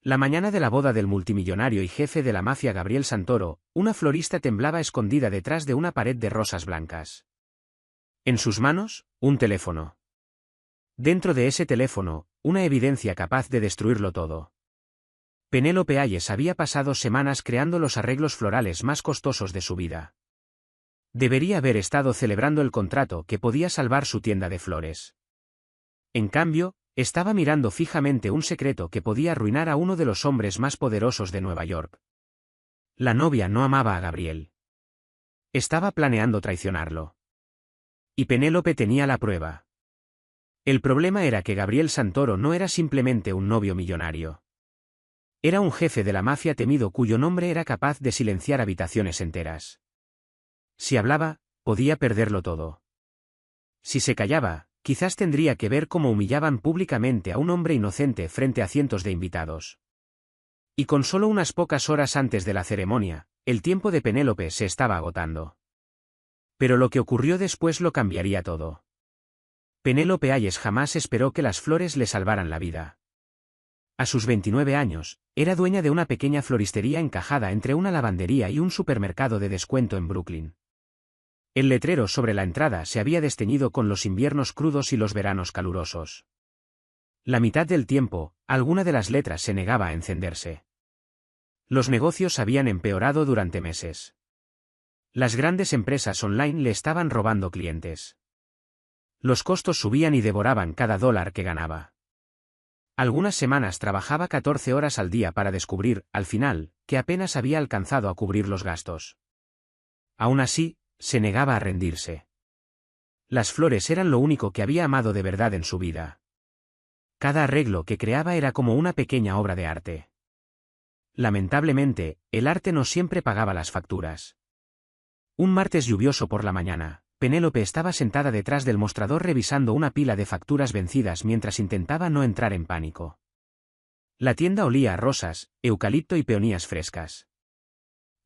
La mañana de la boda del multimillonario y jefe de la mafia Gabriel Santoro, una florista temblaba escondida detrás de una pared de rosas blancas. En sus manos, un teléfono. Dentro de ese teléfono, una evidencia capaz de destruirlo todo. Penélope Hayes había pasado semanas creando los arreglos florales más costosos de su vida. Debería haber estado celebrando el contrato que podía salvar su tienda de flores. En cambio, estaba mirando fijamente un secreto que podía arruinar a uno de los hombres más poderosos de Nueva York. La novia no amaba a Gabriel. Estaba planeando traicionarlo. Y Penélope tenía la prueba. El problema era que Gabriel Santoro no era simplemente un novio millonario. Era un jefe de la mafia temido cuyo nombre era capaz de silenciar habitaciones enteras. Si hablaba, podía perderlo todo. Si se callaba, quizás tendría que ver cómo humillaban públicamente a un hombre inocente frente a cientos de invitados. Y con solo unas pocas horas antes de la ceremonia, el tiempo de Penélope se estaba agotando. Pero lo que ocurrió después lo cambiaría todo. Penélope Hayes jamás esperó que las flores le salvaran la vida. A sus 29 años, era dueña de una pequeña floristería encajada entre una lavandería y un supermercado de descuento en Brooklyn. El letrero sobre la entrada se había desteñido con los inviernos crudos y los veranos calurosos. La mitad del tiempo, alguna de las letras se negaba a encenderse. Los negocios habían empeorado durante meses. Las grandes empresas online le estaban robando clientes. Los costos subían y devoraban cada dólar que ganaba. Algunas semanas trabajaba 14 horas al día para descubrir, al final, que apenas había alcanzado a cubrir los gastos. Aún así, se negaba a rendirse. Las flores eran lo único que había amado de verdad en su vida. Cada arreglo que creaba era como una pequeña obra de arte. Lamentablemente, el arte no siempre pagaba las facturas. Un martes lluvioso por la mañana, Penélope estaba sentada detrás del mostrador revisando una pila de facturas vencidas mientras intentaba no entrar en pánico. La tienda olía a rosas, eucalipto y peonías frescas.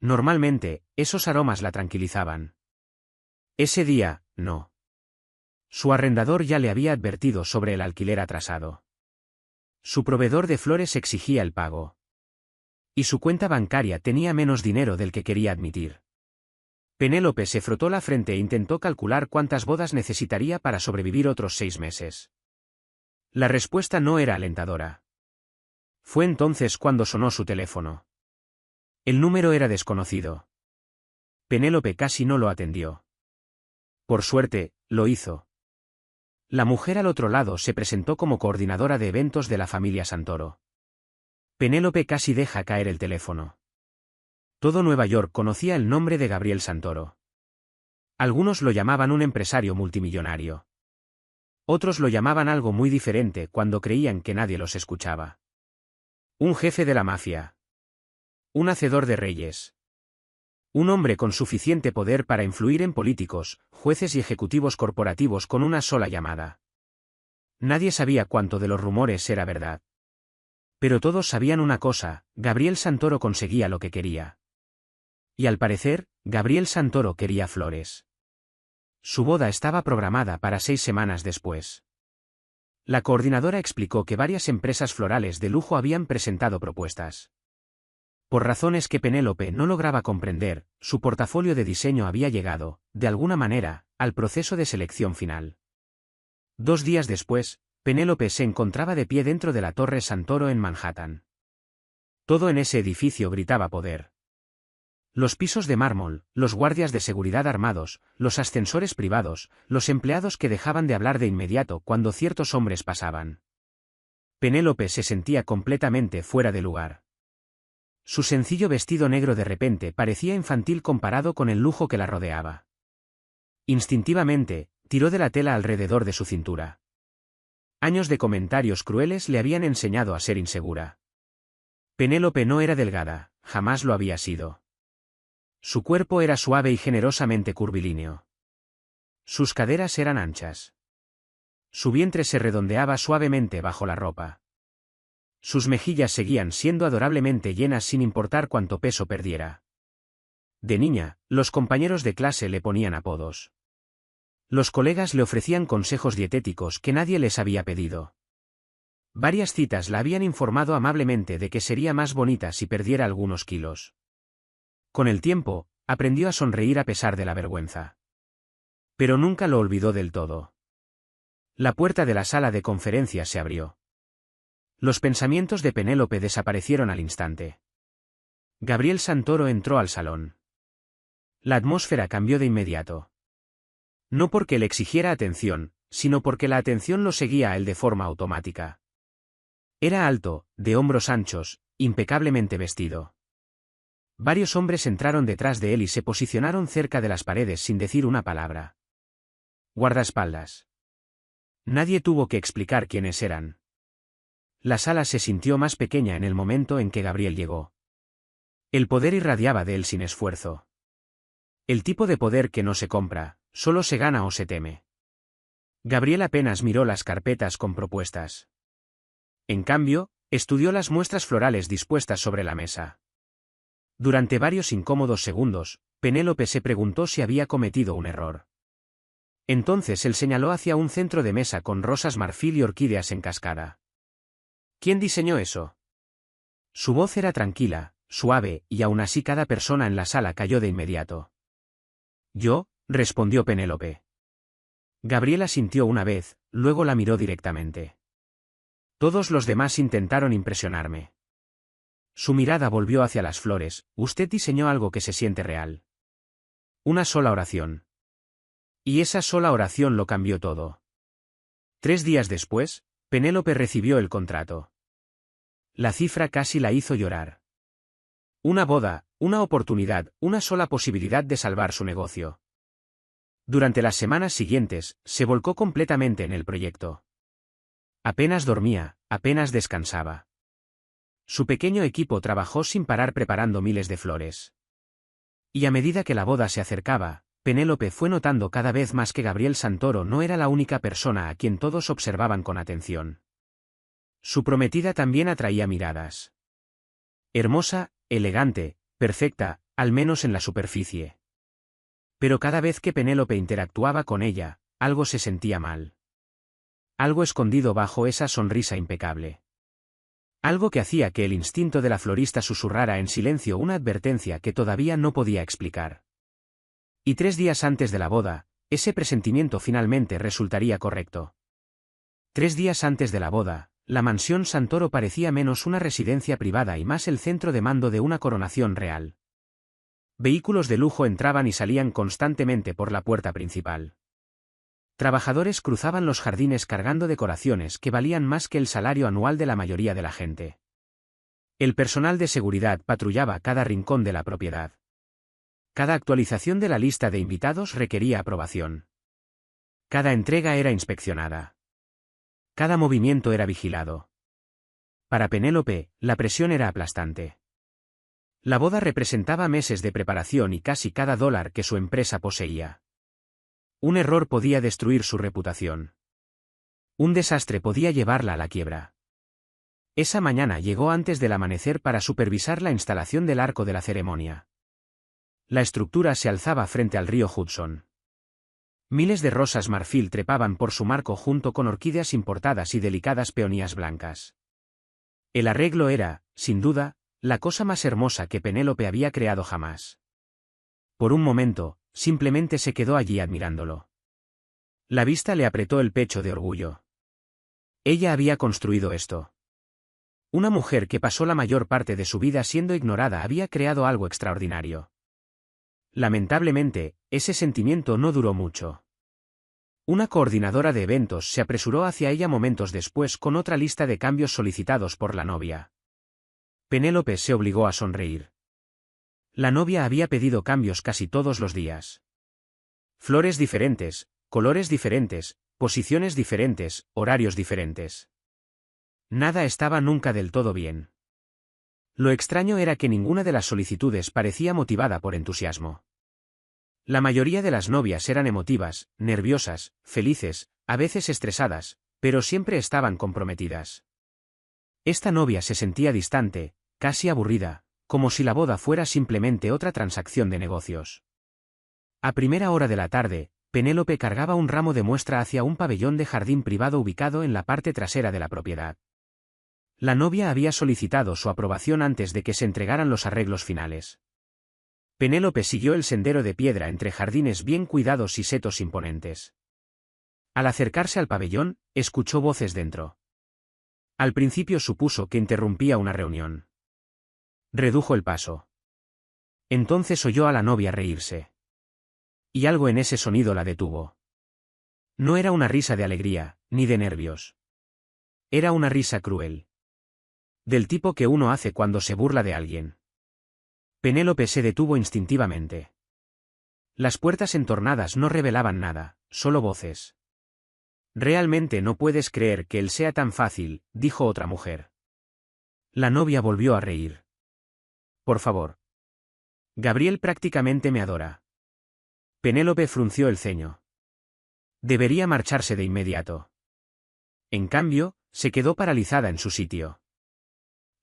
Normalmente, esos aromas la tranquilizaban. Ese día, no. Su arrendador ya le había advertido sobre el alquiler atrasado. Su proveedor de flores exigía el pago. Y su cuenta bancaria tenía menos dinero del que quería admitir. Penélope se frotó la frente e intentó calcular cuántas bodas necesitaría para sobrevivir otros 6 meses. La respuesta no era alentadora. Fue entonces cuando sonó su teléfono. El número era desconocido. Penélope casi no lo atendió. Por suerte, lo hizo. La mujer al otro lado se presentó como coordinadora de eventos de la familia Santoro. Penélope casi deja caer el teléfono. Todo Nueva York conocía el nombre de Gabriel Santoro. Algunos lo llamaban un empresario multimillonario. Otros lo llamaban algo muy diferente cuando creían que nadie los escuchaba. Un jefe de la mafia. Un hacedor de reyes. Un hombre con suficiente poder para influir en políticos, jueces y ejecutivos corporativos con una sola llamada. Nadie sabía cuánto de los rumores era verdad. Pero todos sabían una cosa: Gabriel Santoro conseguía lo que quería. Y al parecer, Gabriel Santoro quería flores. Su boda estaba programada para 6 semanas después. La coordinadora explicó que varias empresas florales de lujo habían presentado propuestas. Por razones que Penélope no lograba comprender, su portafolio de diseño había llegado, de alguna manera, al proceso de selección final. 2 días después, Penélope se encontraba de pie dentro de la Torre Santoro en Manhattan. Todo en ese edificio gritaba poder. Los pisos de mármol, los guardias de seguridad armados, los ascensores privados, los empleados que dejaban de hablar de inmediato cuando ciertos hombres pasaban. Penélope se sentía completamente fuera de lugar. Su sencillo vestido negro de repente parecía infantil comparado con el lujo que la rodeaba. Instintivamente, tiró de la tela alrededor de su cintura. Años de comentarios crueles le habían enseñado a ser insegura. Penélope no era delgada, jamás lo había sido. Su cuerpo era suave y generosamente curvilíneo. Sus caderas eran anchas. Su vientre se redondeaba suavemente bajo la ropa. Sus mejillas seguían siendo adorablemente llenas sin importar cuánto peso perdiera. De niña, los compañeros de clase le ponían apodos. Los colegas le ofrecían consejos dietéticos que nadie les había pedido. Varias citas la habían informado amablemente de que sería más bonita si perdiera algunos kilos. Con el tiempo, aprendió a sonreír a pesar de la vergüenza. Pero nunca lo olvidó del todo. La puerta de la sala de conferencias se abrió. Los pensamientos de Penélope desaparecieron al instante. Gabriel Santoro entró al salón. La atmósfera cambió de inmediato. No porque le exigiera atención, sino porque la atención lo seguía a él de forma automática. Era alto, de hombros anchos, impecablemente vestido. Varios hombres entraron detrás de él y se posicionaron cerca de las paredes sin decir una palabra. Guardaespaldas. Nadie tuvo que explicar quiénes eran. La sala se sintió más pequeña en el momento en que Gabriel llegó. El poder irradiaba de él sin esfuerzo. El tipo de poder que no se compra, solo se gana o se teme. Gabriel apenas miró las carpetas con propuestas. En cambio, estudió las muestras florales dispuestas sobre la mesa. Durante varios incómodos segundos, Penélope se preguntó si había cometido un error. Entonces él señaló hacia un centro de mesa con rosas marfil y orquídeas en cascada. ¿Quién diseñó eso? Su voz era tranquila, suave, y aún así cada persona en la sala cayó de inmediato. Yo, respondió Penélope. Gabriel asintió una vez, luego la miró directamente. Todos los demás intentaron impresionarme. Su mirada volvió hacia las flores. Usted diseñó algo que se siente real. Una sola oración. Y esa sola oración lo cambió todo. 3 días después, Penélope recibió el contrato. La cifra casi la hizo llorar. Una boda, una oportunidad, una sola posibilidad de salvar su negocio. Durante las semanas siguientes, se volcó completamente en el proyecto. Apenas dormía, apenas descansaba. Su pequeño equipo trabajó sin parar preparando miles de flores. Y a medida que la boda se acercaba, Penélope fue notando cada vez más que Gabriel Santoro no era la única persona a quien todos observaban con atención. Su prometida también atraía miradas. Hermosa, elegante, perfecta, al menos en la superficie. Pero cada vez que Penélope interactuaba con ella, algo se sentía mal. Algo escondido bajo esa sonrisa impecable. Algo que hacía que el instinto de la florista susurrara en silencio una advertencia que todavía no podía explicar. Y 3 días antes de la boda, ese presentimiento finalmente resultaría correcto. 3 días antes de la boda, la mansión Santoro parecía menos una residencia privada y más el centro de mando de una coronación real. Vehículos de lujo entraban y salían constantemente por la puerta principal. Trabajadores cruzaban los jardines cargando decoraciones que valían más que el salario anual de la mayoría de la gente. El personal de seguridad patrullaba cada rincón de la propiedad. Cada actualización de la lista de invitados requería aprobación. Cada entrega era inspeccionada. Cada movimiento era vigilado. Para Penélope, la presión era aplastante. La boda representaba meses de preparación y casi cada dólar que su empresa poseía. Un error podía destruir su reputación. Un desastre podía llevarla a la quiebra. Esa mañana llegó antes del amanecer para supervisar la instalación del arco de la ceremonia. La estructura se alzaba frente al río Hudson. Miles de rosas marfil trepaban por su marco junto con orquídeas importadas y delicadas peonías blancas. El arreglo era, sin duda, la cosa más hermosa que Penélope había creado jamás. Por un momento, simplemente se quedó allí admirándolo. La vista le apretó el pecho de orgullo. Ella había construido esto. Una mujer que pasó la mayor parte de su vida siendo ignorada había creado algo extraordinario. Lamentablemente, ese sentimiento no duró mucho. Una coordinadora de eventos se apresuró hacia ella momentos después con otra lista de cambios solicitados por la novia. Penélope se obligó a sonreír. La novia había pedido cambios casi todos los días. Flores diferentes, colores diferentes, posiciones diferentes, horarios diferentes. Nada estaba nunca del todo bien. Lo extraño era que ninguna de las solicitudes parecía motivada por entusiasmo. La mayoría de las novias eran emotivas, nerviosas, felices, a veces estresadas, pero siempre estaban comprometidas. Esta novia se sentía distante, casi aburrida, como si la boda fuera simplemente otra transacción de negocios. A primera hora de la tarde, Penélope cargaba un ramo de muestra hacia un pabellón de jardín privado ubicado en la parte trasera de la propiedad. La novia había solicitado su aprobación antes de que se entregaran los arreglos finales. Penélope siguió el sendero de piedra entre jardines bien cuidados y setos imponentes. Al acercarse al pabellón, escuchó voces dentro. Al principio supuso que interrumpía una reunión. Redujo el paso. Entonces oyó a la novia reírse. Y algo en ese sonido la detuvo. No era una risa de alegría, ni de nervios. Era una risa cruel. Del tipo que uno hace cuando se burla de alguien. Penélope se detuvo instintivamente. Las puertas entornadas no revelaban nada, solo voces. Realmente no puedes creer que él sea tan fácil, dijo otra mujer. La novia volvió a reír. Por favor. Gabriel prácticamente me adora. Penélope frunció el ceño. Debería marcharse de inmediato. En cambio, se quedó paralizada en su sitio.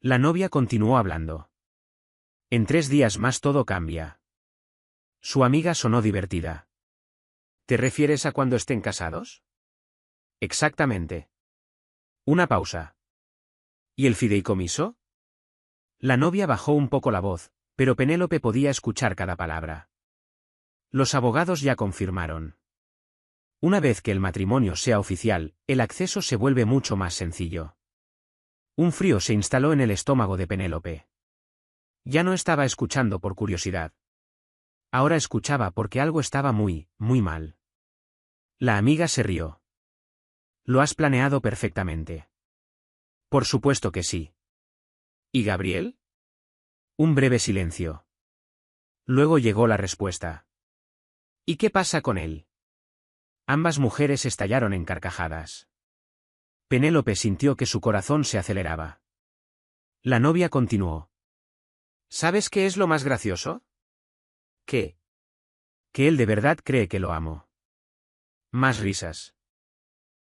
La novia continuó hablando. En 3 días más todo cambia. Su amiga sonó divertida. ¿Te refieres a cuando estén casados? Exactamente. Una pausa. ¿Y el fideicomiso? La novia bajó un poco la voz, pero Penélope podía escuchar cada palabra. Los abogados ya confirmaron. Una vez que el matrimonio sea oficial, el acceso se vuelve mucho más sencillo. Un frío se instaló en el estómago de Penélope. Ya no estaba escuchando por curiosidad. Ahora escuchaba porque algo estaba muy mal. La amiga se rió. Lo has planeado perfectamente. Por supuesto que sí. ¿Y Gabriel? Un breve silencio. Luego llegó la respuesta. ¿Y qué pasa con él? Ambas mujeres estallaron en carcajadas. Penélope sintió que su corazón se aceleraba. La novia continuó. ¿Sabes qué es lo más gracioso? ¿Qué? Que él de verdad cree que lo amo. Más risas.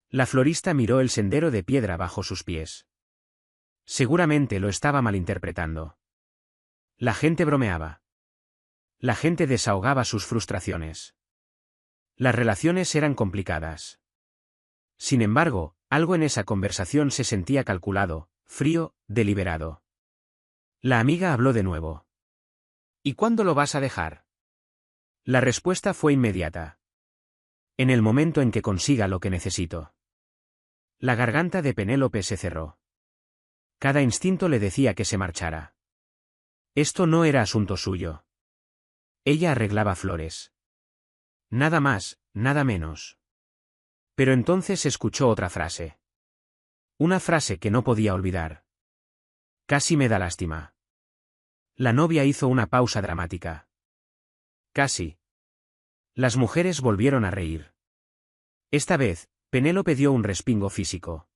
La florista miró el sendero de piedra bajo sus pies. Seguramente lo estaba malinterpretando. La gente bromeaba. La gente desahogaba sus frustraciones. Las relaciones eran complicadas. Sin embargo, algo en esa conversación se sentía calculado, frío, deliberado. La amiga habló de nuevo. ¿Y cuándo lo vas a dejar? La respuesta fue inmediata. En el momento en que consiga lo que necesito. La garganta de Penélope se cerró. Cada instinto le decía que se marchara. Esto no era asunto suyo. Ella arreglaba flores. Nada más, nada menos. Pero entonces escuchó otra frase. Una frase que no podía olvidar. Casi me da lástima. La novia hizo una pausa dramática. Casi. Las mujeres volvieron a reír. Esta vez, Penélope dio un respingo físico.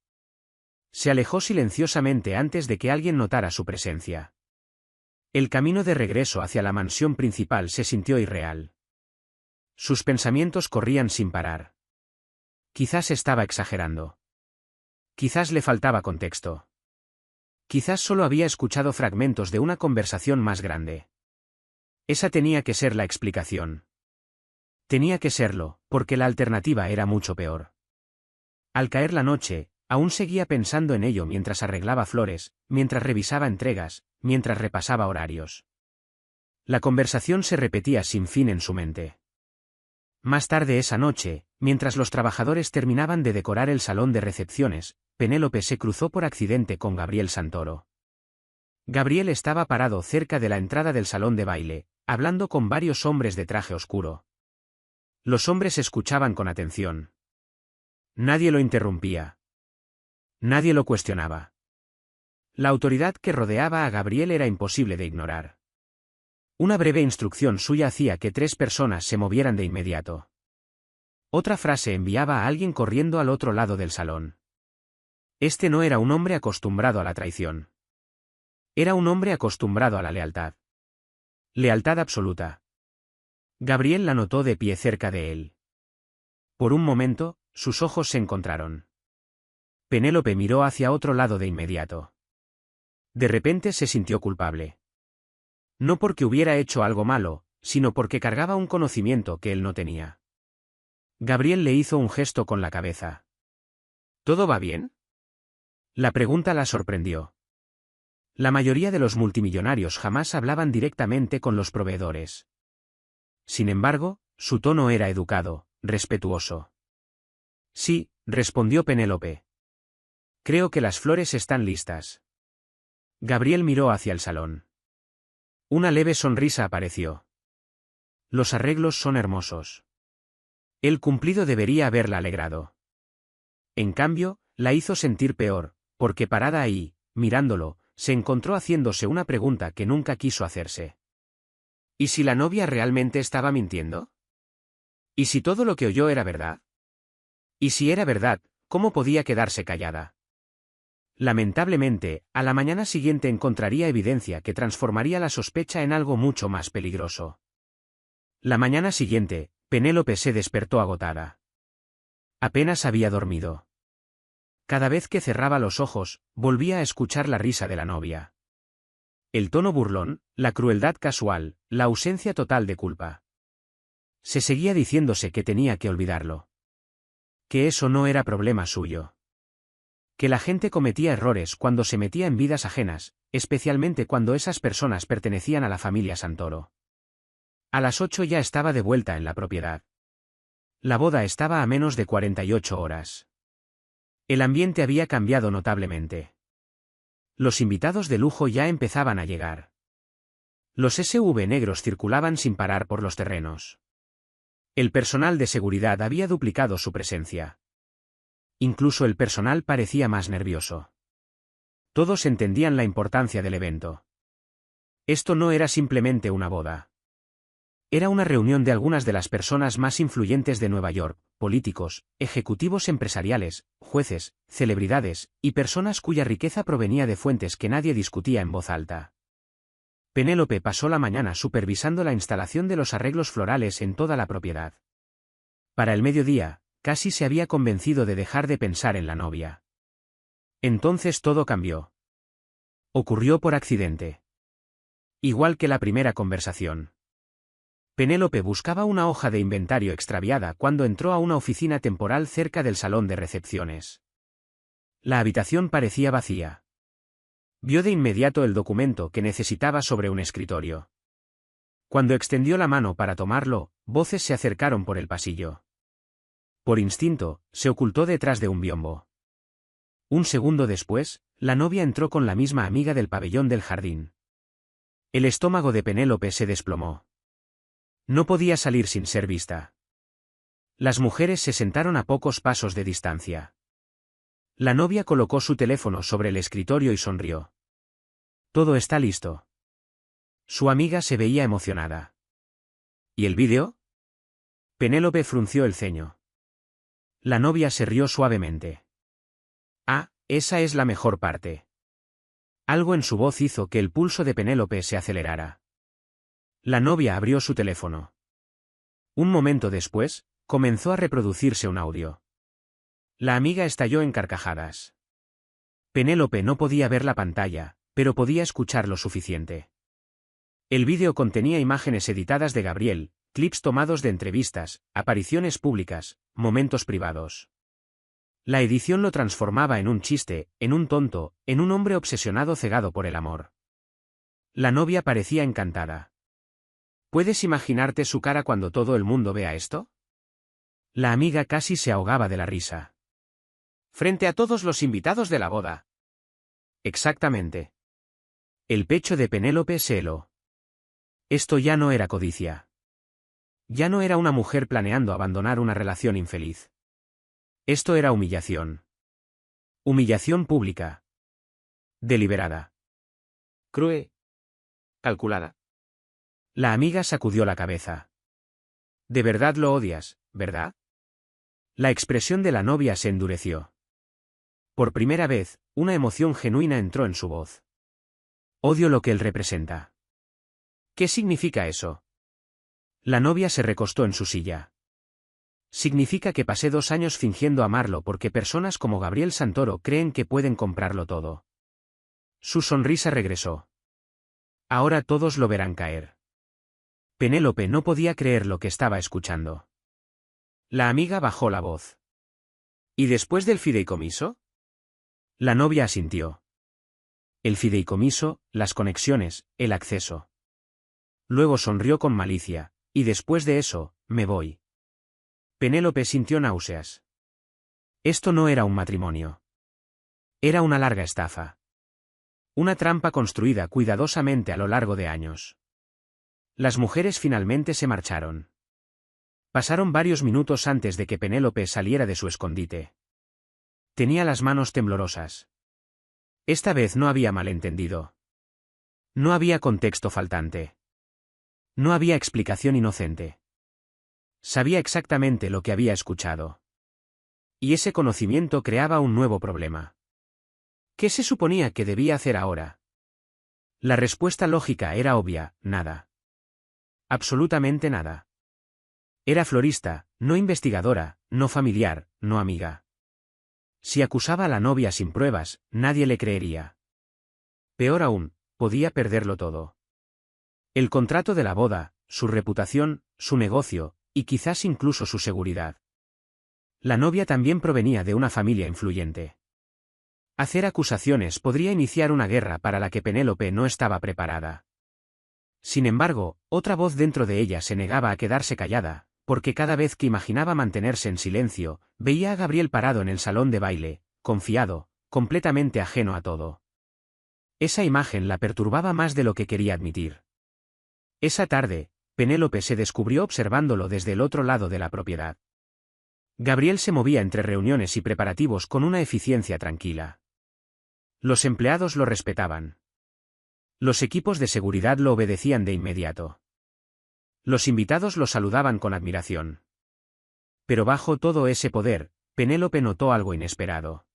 Se alejó silenciosamente antes de que alguien notara su presencia. El camino de regreso hacia la mansión principal se sintió irreal. Sus pensamientos corrían sin parar. Quizás estaba exagerando. Quizás le faltaba contexto. Quizás solo había escuchado fragmentos de una conversación más grande. Esa tenía que ser la explicación. Tenía que serlo, porque la alternativa era mucho peor. Al caer la noche, aún seguía pensando en ello mientras arreglaba flores, mientras revisaba entregas, mientras repasaba horarios. La conversación se repetía sin fin en su mente. Más tarde esa noche, mientras los trabajadores terminaban de decorar el salón de recepciones, Penélope se cruzó por accidente con Gabriel Santoro. Gabriel estaba parado cerca de la entrada del salón de baile, hablando con varios hombres de traje oscuro. Los hombres escuchaban con atención. Nadie lo interrumpía. Nadie lo cuestionaba. La autoridad que rodeaba a Gabriel era imposible de ignorar. Una breve instrucción suya hacía que 3 personas se movieran de inmediato. Otra frase enviaba a alguien corriendo al otro lado del salón. Este no era un hombre acostumbrado a la traición. Era un hombre acostumbrado a la lealtad. Lealtad absoluta. Gabriel la notó de pie cerca de él. Por un momento, sus ojos se encontraron. Penélope miró hacia otro lado de inmediato. De repente se sintió culpable. No porque hubiera hecho algo malo, sino porque cargaba un conocimiento que él no tenía. Gabriel le hizo un gesto con la cabeza. ¿Todo va bien? La pregunta la sorprendió. La mayoría de los multimillonarios jamás hablaban directamente con los proveedores. Sin embargo, su tono era educado, respetuoso. Sí, respondió Penélope. Creo que las flores están listas. Gabriel miró hacia el salón. Una leve sonrisa apareció. Los arreglos son hermosos. El cumplido debería haberla alegrado. En cambio, la hizo sentir peor, porque parada ahí, mirándolo, se encontró haciéndose una pregunta que nunca quiso hacerse. ¿Y si la novia realmente estaba mintiendo? ¿Y si todo lo que oyó era verdad? Y si era verdad, ¿cómo podía quedarse callada? Lamentablemente, a la mañana siguiente encontraría evidencia que transformaría la sospecha en algo mucho más peligroso. La mañana siguiente, Penélope se despertó agotada. Apenas había dormido. Cada vez que cerraba los ojos, volvía a escuchar la risa de la novia. El tono burlón, la crueldad casual, la ausencia total de culpa. Se seguía diciéndose que tenía que olvidarlo. Que eso no era problema suyo. Que la gente cometía errores cuando se metía en vidas ajenas, especialmente cuando esas personas pertenecían a la familia Santoro. A las 8 ya estaba de vuelta en la propiedad. La boda estaba a menos de 48 horas. El ambiente había cambiado notablemente. Los invitados de lujo ya empezaban a llegar. Los SUV negros circulaban sin parar por los terrenos. El personal de seguridad había duplicado su presencia. Incluso el personal parecía más nervioso. Todos entendían la importancia del evento. Esto no era simplemente una boda. Era una reunión de algunas de las personas más influyentes de Nueva York, políticos, ejecutivos empresariales, jueces, celebridades, y personas cuya riqueza provenía de fuentes que nadie discutía en voz alta. Penélope pasó la mañana supervisando la instalación de los arreglos florales en toda la propiedad. Para el mediodía, casi se había convencido de dejar de pensar en la novia. Entonces todo cambió. Ocurrió por accidente. Igual que la primera conversación. Penélope buscaba una hoja de inventario extraviada cuando entró a una oficina temporal cerca del salón de recepciones. La habitación parecía vacía. Vio de inmediato el documento que necesitaba sobre un escritorio. Cuando extendió la mano para tomarlo, voces se acercaron por el pasillo. Por instinto, se ocultó detrás de un biombo. Un segundo después, la novia entró con la misma amiga del pabellón del jardín. El estómago de Penélope se desplomó. No podía salir sin ser vista. Las mujeres se sentaron a pocos pasos de distancia. La novia colocó su teléfono sobre el escritorio y sonrió. Todo está listo. Su amiga se veía emocionada. ¿Y el vídeo? Penélope frunció el ceño. La novia se rió suavemente. Ah, esa es la mejor parte. Algo en su voz hizo que el pulso de Penélope se acelerara. La novia abrió su teléfono. Un momento después, comenzó a reproducirse un audio. La amiga estalló en carcajadas. Penélope no podía ver la pantalla, pero podía escuchar lo suficiente. El vídeo contenía imágenes editadas de Gabriel, clips tomados de entrevistas, apariciones públicas, momentos privados. La edición lo transformaba en un chiste, en un tonto, en un hombre obsesionado cegado por el amor. La novia parecía encantada. ¿Puedes imaginarte su cara cuando todo el mundo vea esto? La amiga casi se ahogaba de la risa. Frente a todos los invitados de la boda. Exactamente. El pecho de Penélope se heló. Esto ya no era codicia. Ya no era una mujer planeando abandonar una relación infeliz. Esto era humillación. Humillación pública. Deliberada. Cruel. Calculada. La amiga sacudió la cabeza. De verdad lo odias, ¿verdad? La expresión de la novia se endureció. Por primera vez, una emoción genuina entró en su voz. Odio lo que él representa. ¿Qué significa eso? La novia se recostó en su silla. Significa que pasé 2 años fingiendo amarlo porque personas como Gabriel Santoro creen que pueden comprarlo todo. Su sonrisa regresó. Ahora todos lo verán caer. Penélope no podía creer lo que estaba escuchando. La amiga bajó la voz. ¿Y después del fideicomiso? La novia asintió. El fideicomiso, las conexiones, el acceso. Luego sonrió con malicia, y después de eso, me voy. Penélope sintió náuseas. Esto no era un matrimonio. Era una larga estafa. Una trampa construida cuidadosamente a lo largo de años. Las mujeres finalmente se marcharon. Pasaron varios minutos antes de que Penélope saliera de su escondite. Tenía las manos temblorosas. Esta vez no había malentendido. No había contexto faltante. No había explicación inocente. Sabía exactamente lo que había escuchado. Y ese conocimiento creaba un nuevo problema. ¿Qué se suponía que debía hacer ahora? La respuesta lógica era obvia: nada. Absolutamente nada. Era florista, no investigadora, no familiar, no amiga. Si acusaba a la novia sin pruebas, nadie le creería. Peor aún, podía perderlo todo. El contrato de la boda, su reputación, su negocio, y quizás incluso su seguridad. La novia también provenía de una familia influyente. Hacer acusaciones podría iniciar una guerra para la que Penélope no estaba preparada. Sin embargo, otra voz dentro de ella se negaba a quedarse callada, porque cada vez que imaginaba mantenerse en silencio, veía a Gabriel parado en el salón de baile, confiado, completamente ajeno a todo. Esa imagen la perturbaba más de lo que quería admitir. Esa tarde, Penélope se descubrió observándolo desde el otro lado de la propiedad. Gabriel se movía entre reuniones y preparativos con una eficiencia tranquila. Los empleados lo respetaban. Los equipos de seguridad lo obedecían de inmediato. Los invitados lo saludaban con admiración. Pero bajo todo ese poder, Penélope notó algo inesperado.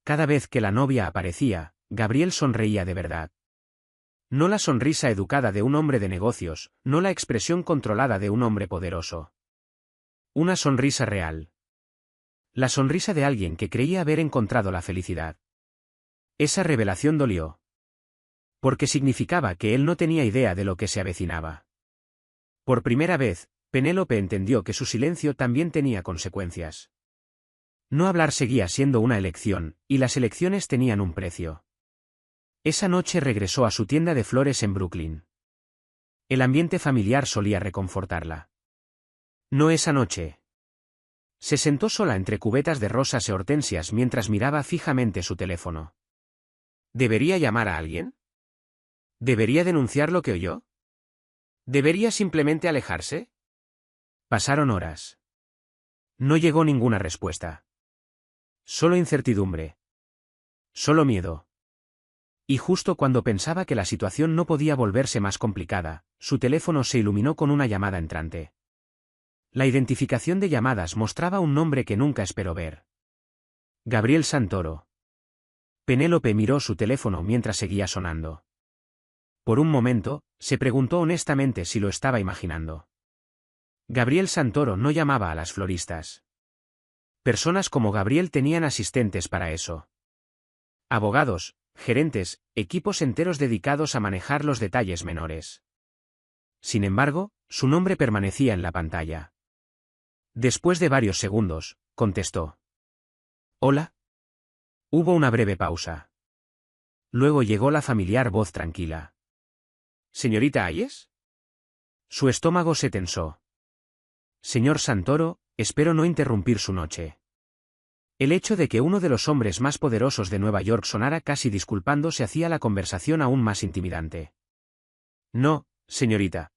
Cada vez que la novia aparecía, Gabriel sonreía de verdad. No la sonrisa educada de un hombre de negocios, no la expresión controlada de un hombre poderoso. Una sonrisa real. La sonrisa de alguien que creía haber encontrado la felicidad. Esa revelación dolió. Porque significaba que él no tenía idea de lo que se avecinaba. Por primera vez, Penélope entendió que su silencio también tenía consecuencias. No hablar seguía siendo una elección, y las elecciones tenían un precio. Esa noche regresó a su tienda de flores en Brooklyn. El ambiente familiar solía reconfortarla. No esa noche. Se sentó sola entre cubetas de rosas e hortensias mientras miraba fijamente su teléfono. ¿Debería llamar a alguien? ¿Debería denunciar lo que oyó? ¿Debería simplemente alejarse? Pasaron horas. No llegó ninguna respuesta. Solo incertidumbre. Solo miedo. Y justo cuando pensaba que la situación no podía volverse más complicada, su teléfono se iluminó con una llamada entrante. La identificación de llamadas mostraba un nombre que nunca esperó ver. Gabriel Santoro. Penélope miró su teléfono mientras seguía sonando. Por un momento, se preguntó honestamente si lo estaba imaginando. Gabriel Santoro no llamaba a las floristas. Personas como Gabriel tenían asistentes para eso. Abogados, gerentes, equipos enteros dedicados a manejar los detalles menores. Sin embargo, su nombre permanecía en la pantalla. Después de varios segundos, contestó. ¿Hola? Hubo una breve pausa. Luego llegó la familiar voz tranquila. ¿Señorita Hayes? Su estómago se tensó. Señor Santoro, espero no interrumpir su noche. El hecho de que uno de los hombres más poderosos de Nueva York sonara casi disculpándose hacía la conversación aún más intimidante. No, señorita.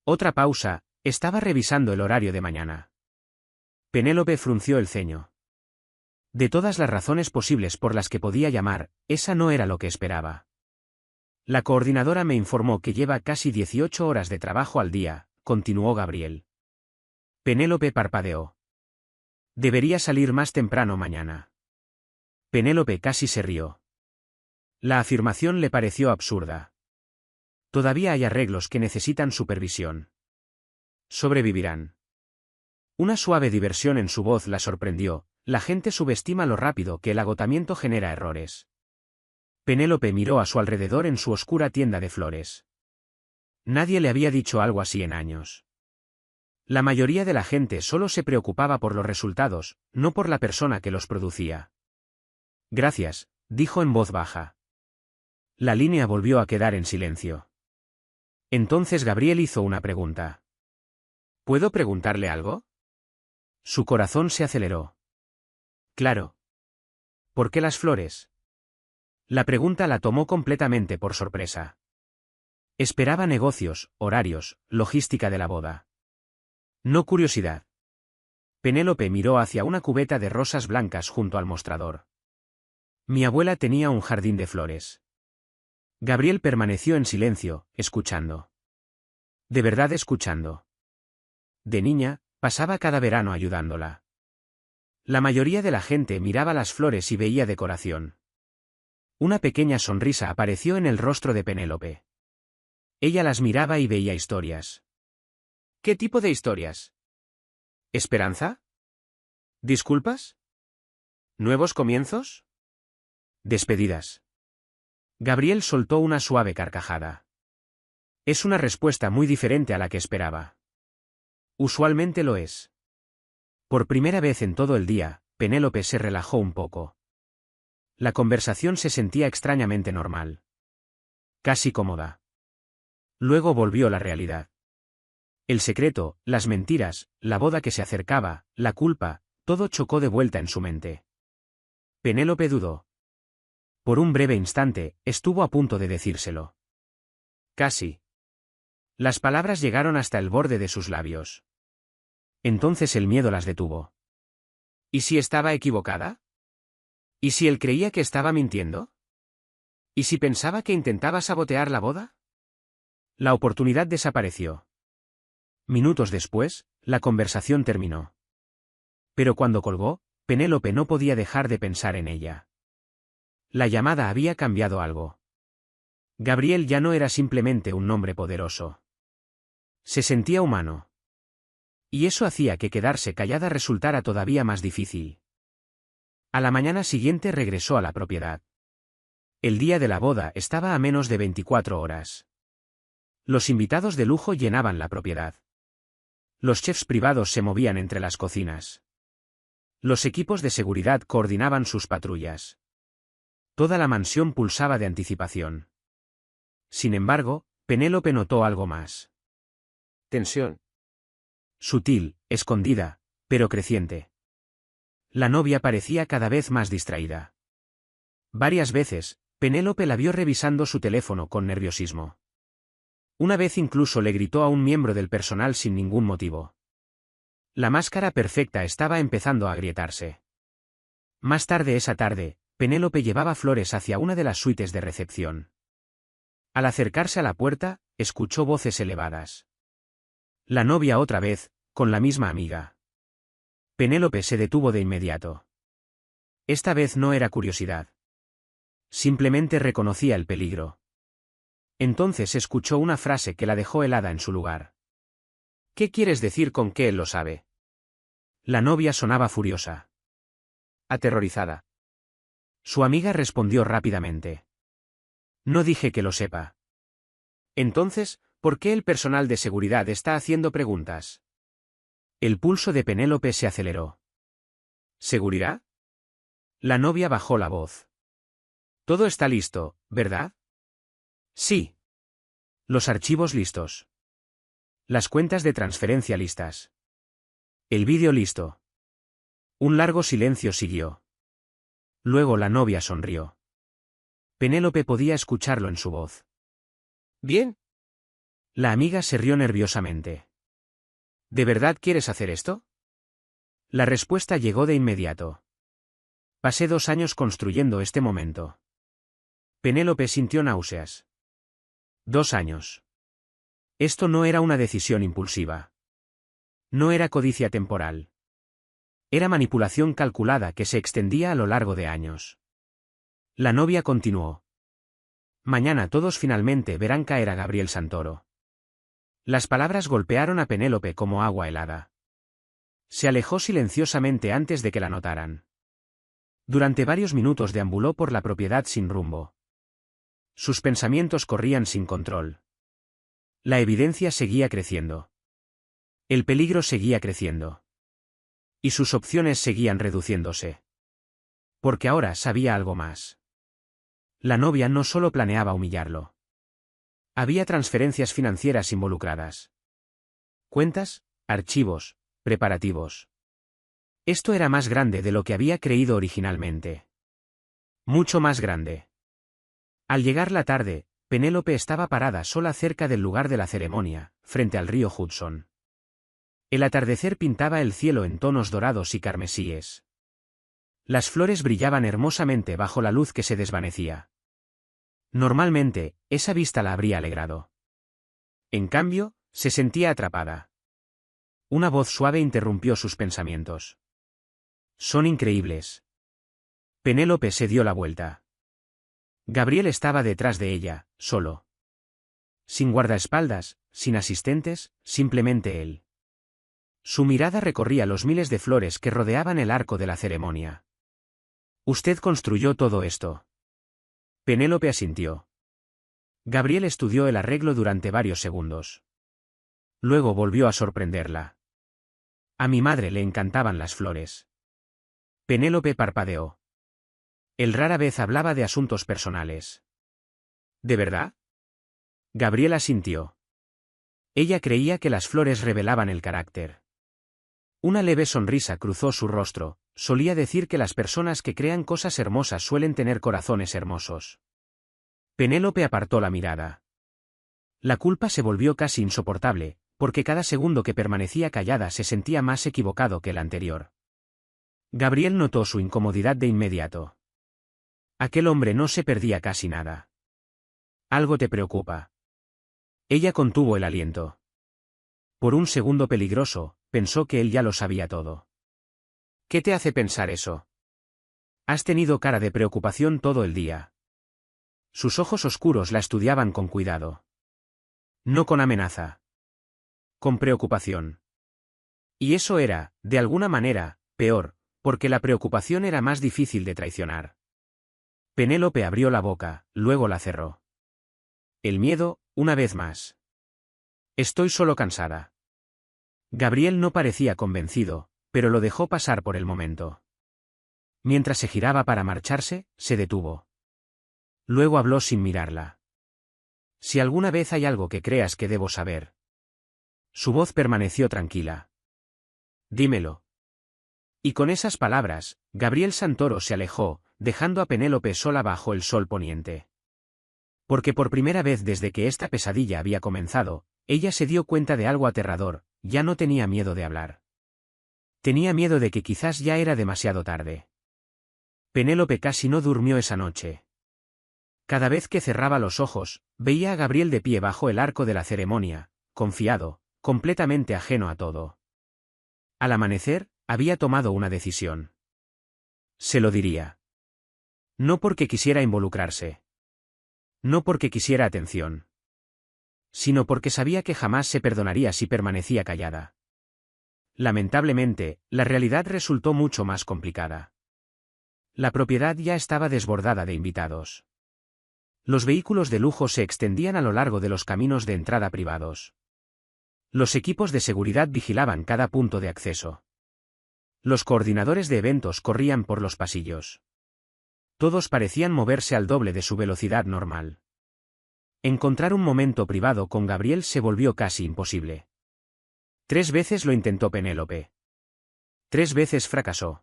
Otra pausa, estaba revisando el horario de mañana. Penélope frunció el ceño. De todas las razones posibles por las que podía llamar, esa no era lo que esperaba. La coordinadora me informó que lleva casi 18 horas de trabajo al día, continuó Gabriel. Penélope parpadeó. Debería salir más temprano mañana. Penélope casi se rió. La afirmación le pareció absurda. Todavía hay arreglos que necesitan supervisión. Sobrevivirán. Una suave diversión en su voz la sorprendió. La gente subestima lo rápido que el agotamiento genera errores. Penélope miró a su alrededor en su oscura tienda de flores. Nadie le había dicho algo así en años. La mayoría de la gente solo se preocupaba por los resultados, no por la persona que los producía. Gracias, dijo en voz baja. La línea volvió a quedar en silencio. Entonces Gabriel hizo una pregunta. ¿Puedo preguntarle algo? Su corazón se aceleró. Claro. ¿Por qué las flores? La pregunta la tomó completamente por sorpresa. Esperaba negocios, horarios, logística de la boda. No curiosidad. Penélope miró hacia una cubeta de rosas blancas junto al mostrador. Mi abuela tenía un jardín de flores. Gabriel permaneció en silencio, escuchando. De verdad escuchando. De niña, pasaba cada verano ayudándola. La mayoría de la gente miraba las flores y veía decoración. Una pequeña sonrisa apareció en el rostro de Penélope. Ella las miraba y veía historias. ¿Qué tipo de historias? ¿Esperanza? ¿Disculpas? ¿Nuevos comienzos? Despedidas. Gabriel soltó una suave carcajada. Es una respuesta muy diferente a la que esperaba. Usualmente lo es. Por primera vez en todo el día, Penélope se relajó un poco. La conversación se sentía extrañamente normal. Casi cómoda. Luego volvió la realidad. El secreto, las mentiras, la boda que se acercaba, la culpa, todo chocó de vuelta en su mente. Penélope dudó. Por un breve instante, estuvo a punto de decírselo. Casi. Las palabras llegaron hasta el borde de sus labios. Entonces el miedo las detuvo. ¿Y si estaba equivocada? ¿Y si él creía que estaba mintiendo? ¿Y si pensaba que intentaba sabotear la boda? La oportunidad desapareció. Minutos después, la conversación terminó. Pero cuando colgó, Penélope no podía dejar de pensar en ella. La llamada había cambiado algo. Gabriel ya no era simplemente un nombre poderoso. Se sentía humano. Y eso hacía que quedarse callada resultara todavía más difícil. A la mañana siguiente regresó a la propiedad. El día de la boda estaba a menos de 24 horas. Los invitados de lujo llenaban la propiedad. Los chefs privados se movían entre las cocinas. Los equipos de seguridad coordinaban sus patrullas. Toda la mansión pulsaba de anticipación. Sin embargo, Penélope notó algo más. Tensión. Sutil, escondida, pero creciente. La novia parecía cada vez más distraída. Varias veces, Penélope la vio revisando su teléfono con nerviosismo. Una vez incluso le gritó a un miembro del personal sin ningún motivo. La máscara perfecta estaba empezando a agrietarse. Más tarde esa tarde, Penélope llevaba flores hacia una de las suites de recepción. Al acercarse a la puerta, escuchó voces elevadas. La novia otra vez, con la misma amiga. Penélope se detuvo de inmediato. Esta vez no era curiosidad. Simplemente reconocía el peligro. Entonces escuchó una frase que la dejó helada en su lugar. ¿Qué quieres decir con que él lo sabe? La novia sonaba furiosa. Aterrorizada. Su amiga respondió rápidamente. No dije que lo sepa. Entonces, ¿por qué el personal de seguridad está haciendo preguntas? El pulso de Penélope se aceleró. ¿Seguridad? La novia bajó la voz. Todo está listo, ¿verdad? Sí. Los archivos listos. Las cuentas de transferencia listas. El vídeo listo. Un largo silencio siguió. Luego la novia sonrió. Penélope podía escucharlo en su voz. Bien. La amiga se rió nerviosamente. ¿De verdad quieres hacer esto? La respuesta llegó de inmediato. Pasé 2 años construyendo este momento. Penélope sintió náuseas. 2 años. Esto no era una decisión impulsiva. No era codicia temporal. Era manipulación calculada que se extendía a lo largo de años. La novia continuó. Mañana todos finalmente verán caer a Gabriel Santoro. Las palabras golpearon a Penélope como agua helada. Se alejó silenciosamente antes de que la notaran. Durante varios minutos deambuló por la propiedad sin rumbo. Sus pensamientos corrían sin control. La evidencia seguía creciendo. El peligro seguía creciendo. Y sus opciones seguían reduciéndose. Porque ahora sabía algo más. La novia no solo planeaba humillarlo. Había transferencias financieras involucradas. Cuentas, archivos, preparativos. Esto era más grande de lo que había creído originalmente. Mucho más grande. Al llegar la tarde, Penélope estaba parada sola cerca del lugar de la ceremonia, frente al río Hudson. El atardecer pintaba el cielo en tonos dorados y carmesíes. Las flores brillaban hermosamente bajo la luz que se desvanecía. Normalmente, esa vista la habría alegrado. En cambio, se sentía atrapada. Una voz suave interrumpió sus pensamientos. Son increíbles. Penélope se dio la vuelta. Gabriel estaba detrás de ella, solo. Sin guardaespaldas, sin asistentes, simplemente él. Su mirada recorría los miles de flores que rodeaban el arco de la ceremonia. «Usted construyó todo esto». Penélope asintió. Gabriel estudió el arreglo durante varios segundos. Luego volvió a sorprenderla. A mi madre le encantaban las flores. Penélope parpadeó. Él rara vez hablaba de asuntos personales. ¿De verdad? Gabriel asintió. Ella creía que las flores revelaban el carácter. Una leve sonrisa cruzó su rostro. Solía decir que las personas que crean cosas hermosas suelen tener corazones hermosos. Penélope apartó la mirada. La culpa se volvió casi insoportable, porque cada segundo que permanecía callada se sentía más equivocado que el anterior. Gabriel notó su incomodidad de inmediato. Aquel hombre no se perdía casi nada. Algo te preocupa. Ella contuvo el aliento. Por un segundo peligroso, pensó que él ya lo sabía todo. ¿Qué te hace pensar eso? Has tenido cara de preocupación todo el día. Sus ojos oscuros la estudiaban con cuidado. No con amenaza. Con preocupación. Y eso era, de alguna manera, peor, porque la preocupación era más difícil de traicionar. Penélope abrió la boca, luego la cerró. El miedo, una vez más. Estoy solo cansada. Gabriel no parecía convencido, pero lo dejó pasar por el momento. Mientras se giraba para marcharse, se detuvo. Luego habló sin mirarla. Si alguna vez hay algo que creas que debo saber. Su voz permaneció tranquila. Dímelo. Y con esas palabras, Gabriel Santoro se alejó, dejando a Penélope sola bajo el sol poniente. Porque por primera vez desde que esta pesadilla había comenzado, ella se dio cuenta de algo aterrador, ya no tenía miedo de hablar. Tenía miedo de que quizás ya era demasiado tarde. Penélope casi no durmió esa noche. Cada vez que cerraba los ojos, veía a Gabriel de pie bajo el arco de la ceremonia, confiado, completamente ajeno a todo. Al amanecer, había tomado una decisión. Se lo diría. No porque quisiera involucrarse. No porque quisiera atención. Sino porque sabía que jamás se perdonaría si permanecía callada. Lamentablemente, la realidad resultó mucho más complicada. La propiedad ya estaba desbordada de invitados. Los vehículos de lujo se extendían a lo largo de los caminos de entrada privados. Los equipos de seguridad vigilaban cada punto de acceso. Los coordinadores de eventos corrían por los pasillos. Todos parecían moverse al doble de su velocidad normal. Encontrar un momento privado con Gabriel se volvió casi imposible. 3 veces lo intentó Penélope. 3 veces fracasó.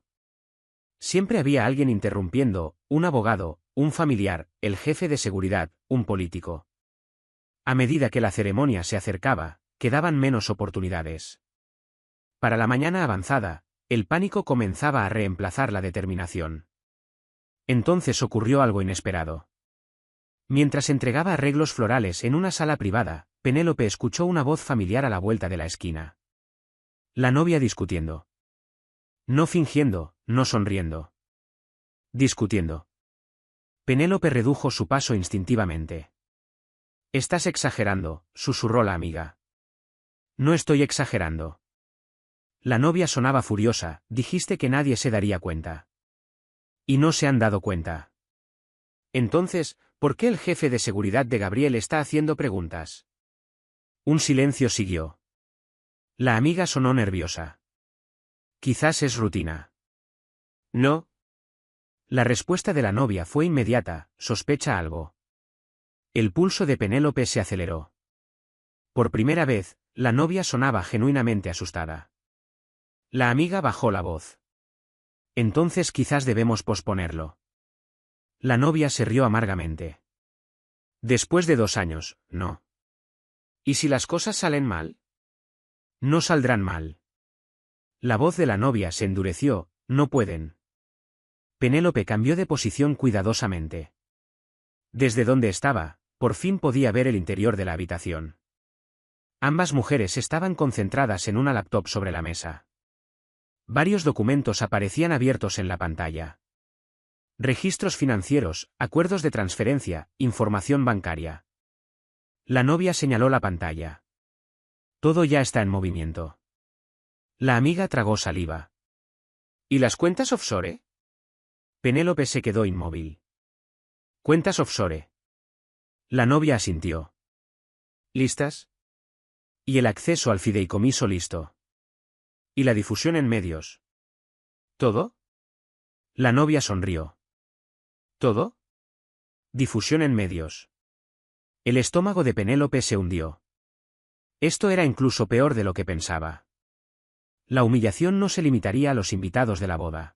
Siempre había alguien interrumpiendo, un abogado, un familiar, el jefe de seguridad, un político. A medida que la ceremonia se acercaba, quedaban menos oportunidades. Para la mañana avanzada, el pánico comenzaba a reemplazar la determinación. Entonces ocurrió algo inesperado. Mientras entregaba arreglos florales en una sala privada, Penélope escuchó una voz familiar a la vuelta de la esquina. La novia discutiendo. No fingiendo, no sonriendo. Discutiendo. Penélope redujo su paso instintivamente. Estás exagerando, susurró la amiga. No estoy exagerando. La novia sonaba furiosa, dijiste que nadie se daría cuenta. Y no se han dado cuenta. Entonces, ¿por qué el jefe de seguridad de Gabriel está haciendo preguntas? Un silencio siguió. La amiga sonó nerviosa. Quizás es rutina. No. La respuesta de la novia fue inmediata: sospecha algo. El pulso de Penélope se aceleró. Por primera vez, la novia sonaba genuinamente asustada. La amiga bajó la voz. Entonces quizás debemos posponerlo. La novia se rió amargamente. Después de 2 años, no. ¿Y si las cosas salen mal? No saldrán mal. La voz de la novia se endureció: no pueden. Penélope cambió de posición cuidadosamente. Desde donde estaba, por fin podía ver el interior de la habitación. Ambas mujeres estaban concentradas en una laptop sobre la mesa. Varios documentos aparecían abiertos en la pantalla. Registros financieros, acuerdos de transferencia, información bancaria. La novia señaló la pantalla. Todo ya está en movimiento. La amiga tragó saliva. ¿Y las cuentas offshore? Penélope se quedó inmóvil. ¿Cuentas offshore? La novia asintió. ¿Listas? ¿Y el acceso al fideicomiso listo? ¿Y la difusión en medios? ¿Todo? La novia sonrió. ¿Todo? Difusión en medios. El estómago de Penélope se hundió. Esto era incluso peor de lo que pensaba. La humillación no se limitaría a los invitados de la boda.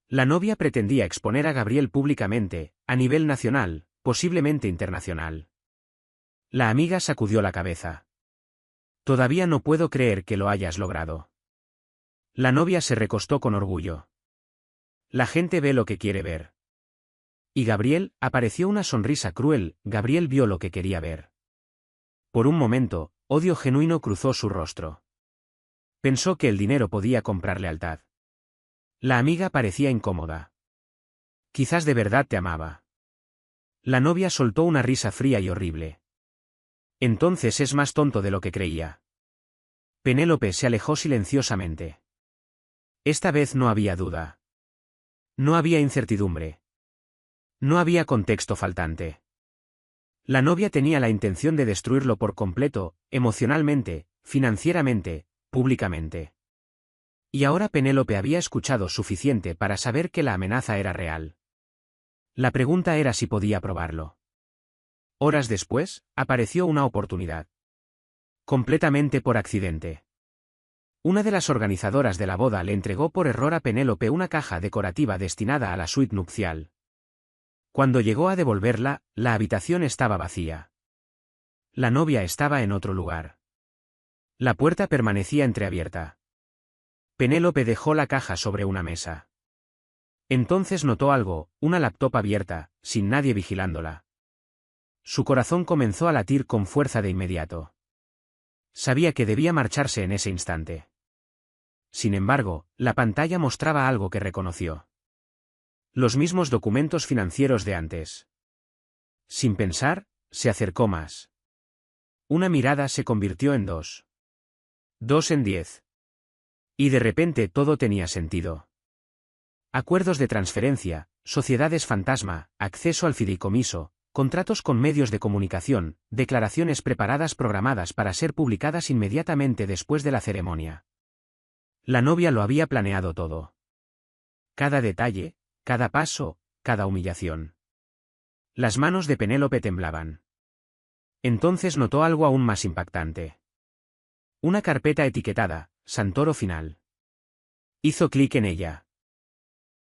La novia pretendía exponer a Gabriel públicamente, a nivel nacional, posiblemente internacional. La amiga sacudió la cabeza. Todavía no puedo creer que lo hayas logrado. La novia se recostó con orgullo. La gente ve lo que quiere ver. Y Gabriel, apareció una sonrisa cruel: Gabriel vio lo que quería ver. Por un momento, odio genuino cruzó su rostro. Pensó que el dinero podía comprar lealtad. La amiga parecía incómoda. Quizás de verdad te amaba. La novia soltó una risa fría y horrible. Entonces es más tonto de lo que creía. Penélope se alejó silenciosamente. Esta vez no había duda. No había incertidumbre. No había contexto faltante. La novia tenía la intención de destruirlo por completo, emocionalmente, financieramente, públicamente. Y ahora Penélope había escuchado suficiente para saber que la amenaza era real. La pregunta era si podía probarlo. Horas después, apareció una oportunidad. Completamente por accidente. Una de las organizadoras de la boda le entregó por error a Penélope una caja decorativa destinada a la suite nupcial. Cuando llegó a devolverla, la habitación estaba vacía. La novia estaba en otro lugar. La puerta permanecía entreabierta. Penélope dejó la caja sobre una mesa. Entonces notó algo: una laptop abierta, sin nadie vigilándola. Su corazón comenzó a latir con fuerza de inmediato. Sabía que debía marcharse en ese instante. Sin embargo, la pantalla mostraba algo que reconoció. Los mismos documentos financieros de antes. Sin pensar, se acercó más. Una mirada se convirtió en 2. 2 en 10. Y de repente todo tenía sentido. Acuerdos de transferencia, sociedades fantasma, acceso al fideicomiso, contratos con medios de comunicación, declaraciones preparadas programadas para ser publicadas inmediatamente después de la ceremonia. La novia lo había planeado todo. Cada detalle, cada paso, cada humillación. Las manos de Penélope temblaban. Entonces notó algo aún más impactante. Una carpeta etiquetada: Santoro Final. Hizo clic en ella.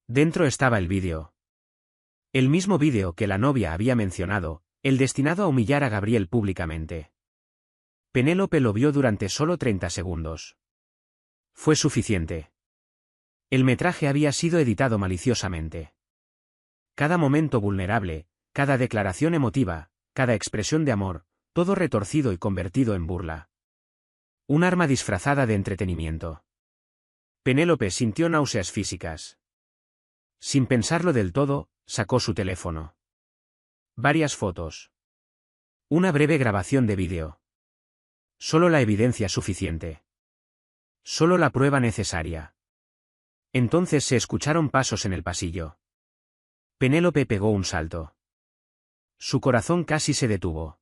Dentro estaba el vídeo. El mismo vídeo que la novia había mencionado, el destinado a humillar a Gabriel públicamente. Penélope lo vio durante solo 30 segundos. Fue suficiente. El metraje había sido editado maliciosamente. Cada momento vulnerable, cada declaración emotiva, cada expresión de amor, todo retorcido y convertido en burla. Un arma disfrazada de entretenimiento. Penélope sintió náuseas físicas. Sin pensarlo del todo, sacó su teléfono. Varias fotos. Una breve grabación de vídeo. Solo la evidencia suficiente. Solo la prueba necesaria. Entonces se escucharon pasos en el pasillo. Penélope pegó un salto. Su corazón casi se detuvo.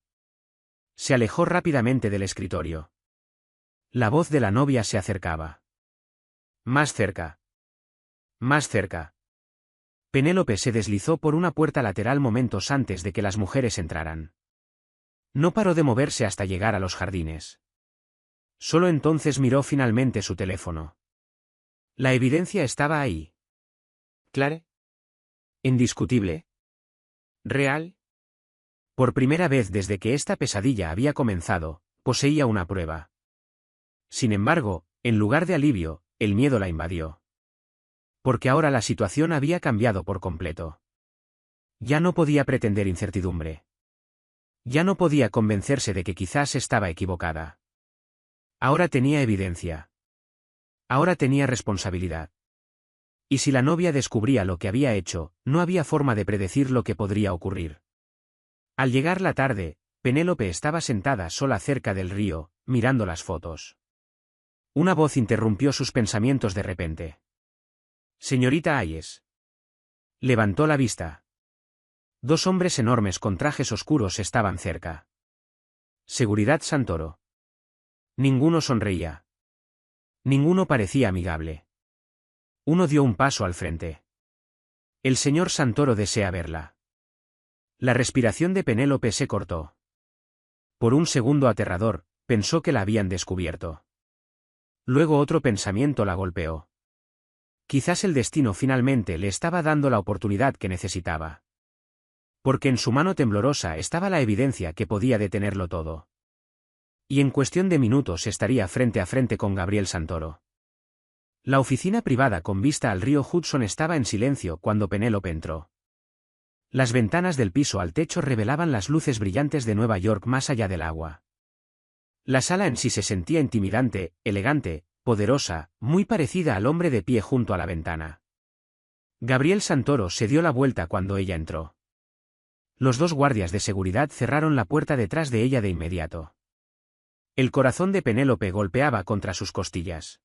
Se alejó rápidamente del escritorio. La voz de la novia se acercaba. Más cerca. Más cerca. Penélope se deslizó por una puerta lateral momentos antes de que las mujeres entraran. No paró de moverse hasta llegar a los jardines. Solo entonces miró finalmente su teléfono. La evidencia estaba ahí. ¿Clara? Indiscutible. ¿Real? Por primera vez desde que esta pesadilla había comenzado, poseía una prueba. Sin embargo, en lugar de alivio, el miedo la invadió. Porque ahora la situación había cambiado por completo. Ya no podía pretender incertidumbre. Ya no podía convencerse de que quizás estaba equivocada. Ahora tenía evidencia. Ahora tenía responsabilidad. Y si la novia descubría lo que había hecho, no había forma de predecir lo que podría ocurrir. Al llegar la tarde, Penélope estaba sentada sola cerca del río, mirando las fotos. Una voz interrumpió sus pensamientos de repente. Señorita Hayes. Levantó la vista. Dos hombres enormes con trajes oscuros estaban cerca. Seguridad Santoro. Ninguno sonreía. Ninguno parecía amigable. Uno dio un paso al frente. El señor Santoro desea verla. La respiración de Penélope se cortó. Por un segundo aterrador, pensó que la habían descubierto. Luego otro pensamiento la golpeó. Quizás el destino finalmente le estaba dando la oportunidad que necesitaba. Porque en su mano temblorosa estaba la evidencia que podía detenerlo todo. Y en cuestión de minutos estaría frente a frente con Gabriel Santoro. La oficina privada con vista al río Hudson estaba en silencio cuando Penélope entró. Las ventanas del piso al techo revelaban las luces brillantes de Nueva York más allá del agua. La sala en sí se sentía intimidante, elegante, poderosa, muy parecida al hombre de pie junto a la ventana. Gabriel Santoro se dio la vuelta cuando ella entró. Los dos guardias de seguridad cerraron la puerta detrás de ella de inmediato. El corazón de Penélope golpeaba contra sus costillas.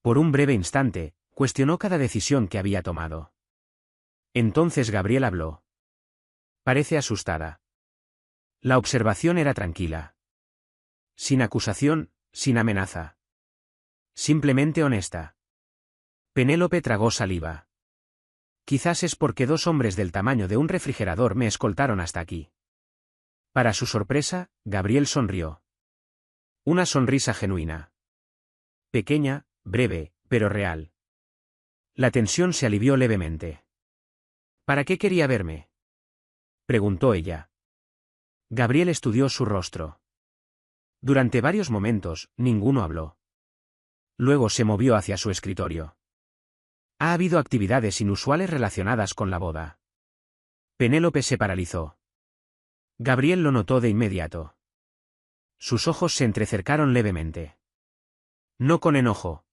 Por un breve instante, cuestionó cada decisión que había tomado. Entonces Gabriel habló. Parece asustada. La observación era tranquila. Sin acusación, sin amenaza. Simplemente honesta. Penélope tragó saliva. Quizás es porque dos hombres del tamaño de un refrigerador me escoltaron hasta aquí. Para su sorpresa, Gabriel sonrió. Una sonrisa genuina. Pequeña, breve, pero real. La tensión se alivió levemente. ¿Para qué quería verme?, preguntó ella. Gabriel estudió su rostro. Durante varios momentos, ninguno habló. Luego se movió hacia su escritorio. Ha habido actividades inusuales relacionadas con la boda. Penélope se paralizó. Gabriel lo notó de inmediato. Sus ojos se entrecercaron levemente. No con enojo.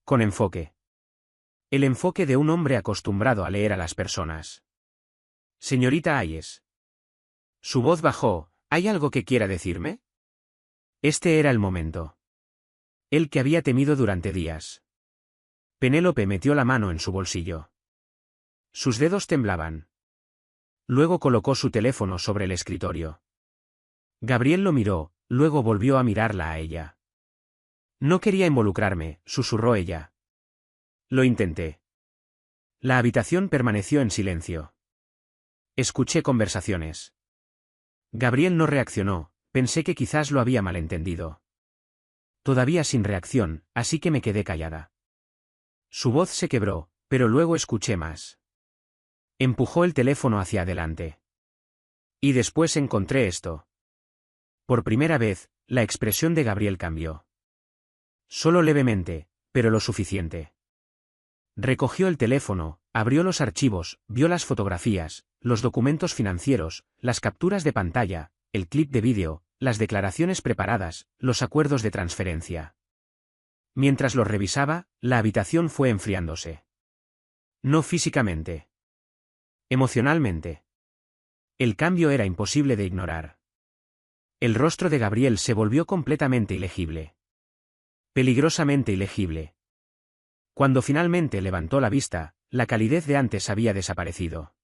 Con enfoque. El enfoque de un hombre acostumbrado a leer a las personas. Señorita Hayes. Su voz bajó. ¿Hay algo que quiera decirme? Este era el momento. El que había temido durante días. Penélope metió la mano en su bolsillo. Sus dedos temblaban. Luego colocó su teléfono sobre el escritorio. Gabriel lo miró, luego volvió a mirarla a ella. No quería involucrarme, susurró ella. Lo intenté. La habitación permaneció en silencio. Escuché conversaciones. Gabriel no reaccionó, pensé que quizás lo había malentendido. Todavía sin reacción, así que me quedé callada. Su voz se quebró, pero luego escuché más. Empujó el teléfono hacia adelante. Y después encontré esto. Por primera vez, la expresión de Gabriel cambió. Solo levemente, pero lo suficiente. Recogió el teléfono, abrió los archivos, vio las fotografías, los documentos financieros, las capturas de pantalla, el clip de vídeo, las declaraciones preparadas, los acuerdos de transferencia. Mientras los revisaba, la habitación fue enfriándose. No físicamente. Emocionalmente. El cambio era imposible de ignorar. El rostro de Gabriel se volvió completamente ilegible. Peligrosamente ilegible. Cuando finalmente levantó la vista, la calidez de antes había desaparecido.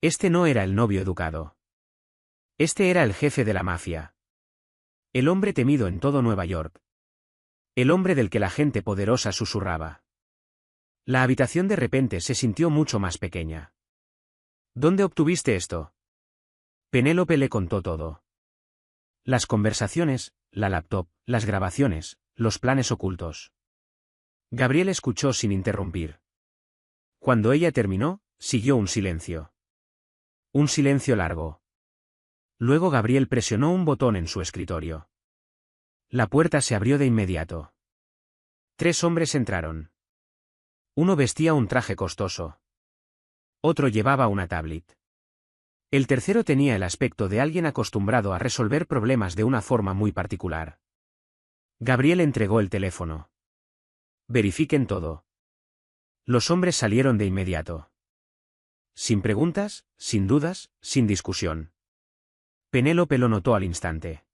Este no era el novio educado. Este era el jefe de la mafia. El hombre temido en todo Nueva York. El hombre del que la gente poderosa susurraba. La habitación de repente se sintió mucho más pequeña. ¿Dónde obtuviste esto? Penélope le contó todo. Las conversaciones, la laptop, las grabaciones, los planes ocultos. Gabriel escuchó sin interrumpir. Cuando ella terminó, siguió un silencio. Un silencio largo. Luego Gabriel presionó un botón en su escritorio. La puerta se abrió de inmediato. 3 hombres entraron. Uno vestía un traje costoso. Otro llevaba una tablet. El tercero tenía el aspecto de alguien acostumbrado a resolver problemas de una forma muy particular. Gabriel entregó el teléfono. Verifiquen todo. Los hombres salieron de inmediato. Sin preguntas, sin dudas, sin discusión. Penélope lo notó al instante.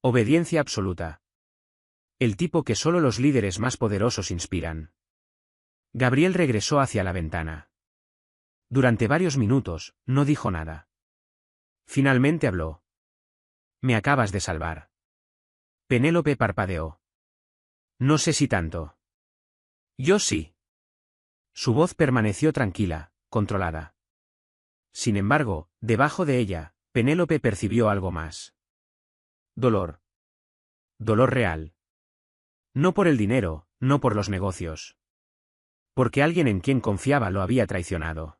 Obediencia absoluta. El tipo que solo los líderes más poderosos inspiran. Gabriel regresó hacia la ventana. Durante varios minutos, no dijo nada. Finalmente habló. Me acabas de salvar. Penélope parpadeó. No sé si tanto. Yo sí. Su voz permaneció tranquila, controlada. Sin embargo, debajo de ella, Penélope percibió algo más. Dolor. Dolor real. No por el dinero, no por los negocios. Porque alguien en quien confiaba lo había traicionado.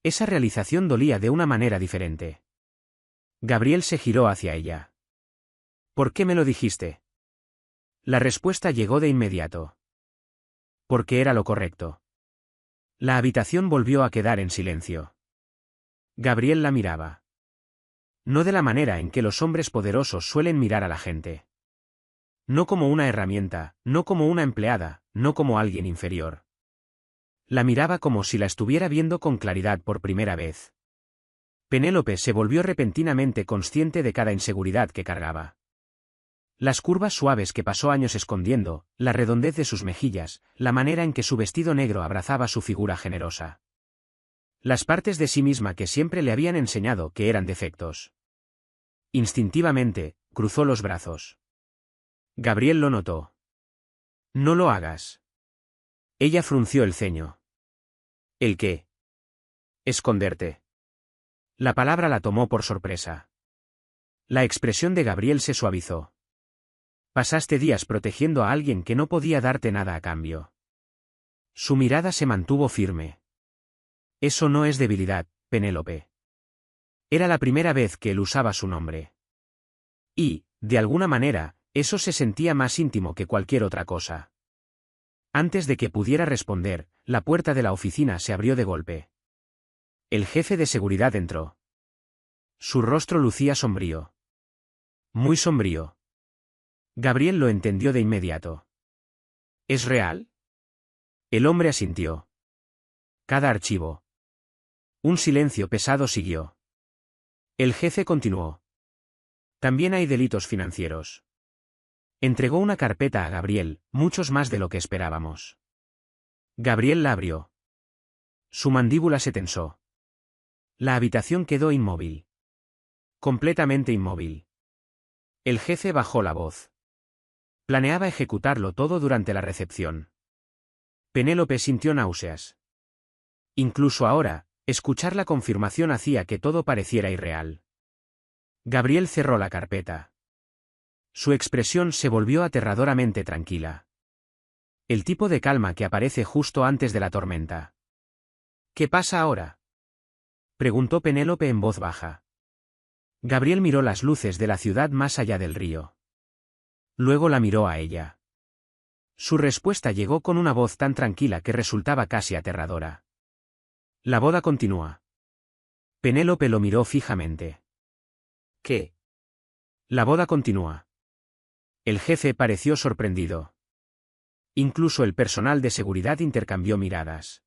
Esa realización dolía de una manera diferente. Gabriel se giró hacia ella. ¿Por qué me lo dijiste? La respuesta llegó de inmediato. Porque era lo correcto. La habitación volvió a quedar en silencio. Gabriel la miraba. No de la manera en que los hombres poderosos suelen mirar a la gente. No como una herramienta, no como una empleada, no como alguien inferior. La miraba como si la estuviera viendo con claridad por primera vez. Penélope se volvió repentinamente consciente de cada inseguridad que cargaba. Las curvas suaves que pasó años escondiendo, la redondez de sus mejillas, la manera en que su vestido negro abrazaba su figura generosa. Las partes de sí misma que siempre le habían enseñado que eran defectos. Instintivamente, cruzó los brazos. Gabriel lo notó. No lo hagas. Ella frunció el ceño. ¿El qué? Esconderte. La palabra la tomó por sorpresa. La expresión de Gabriel se suavizó. Pasaste días protegiendo a alguien que no podía darte nada a cambio. Su mirada se mantuvo firme. Eso no es debilidad, Penélope. Era la primera vez que él usaba su nombre. Y, de alguna manera, eso se sentía más íntimo que cualquier otra cosa. Antes de que pudiera responder, la puerta de la oficina se abrió de golpe. El jefe de seguridad entró. Su rostro lucía sombrío. Muy sombrío. Gabriel lo entendió de inmediato. ¿Es real? El hombre asintió. Cada archivo. Un silencio pesado siguió. El jefe continuó. También hay delitos financieros. Entregó una carpeta a Gabriel, muchos más de lo que esperábamos. Gabriel la abrió. Su mandíbula se tensó. La habitación quedó inmóvil. Completamente inmóvil. El jefe bajó la voz. Planeaba ejecutarlo todo durante la recepción. Penélope sintió náuseas. Incluso ahora, escuchar la confirmación hacía que todo pareciera irreal. Gabriel cerró la carpeta. Su expresión se volvió aterradoramente tranquila. El tipo de calma que aparece justo antes de la tormenta. ¿Qué pasa ahora? Preguntó Penélope en voz baja. Gabriel miró las luces de la ciudad más allá del río. Luego la miró a ella. Su respuesta llegó con una voz tan tranquila que resultaba casi aterradora. La boda continúa. Penélope lo miró fijamente. ¿Qué? La boda continúa. El jefe pareció sorprendido. Incluso el personal de seguridad intercambió miradas.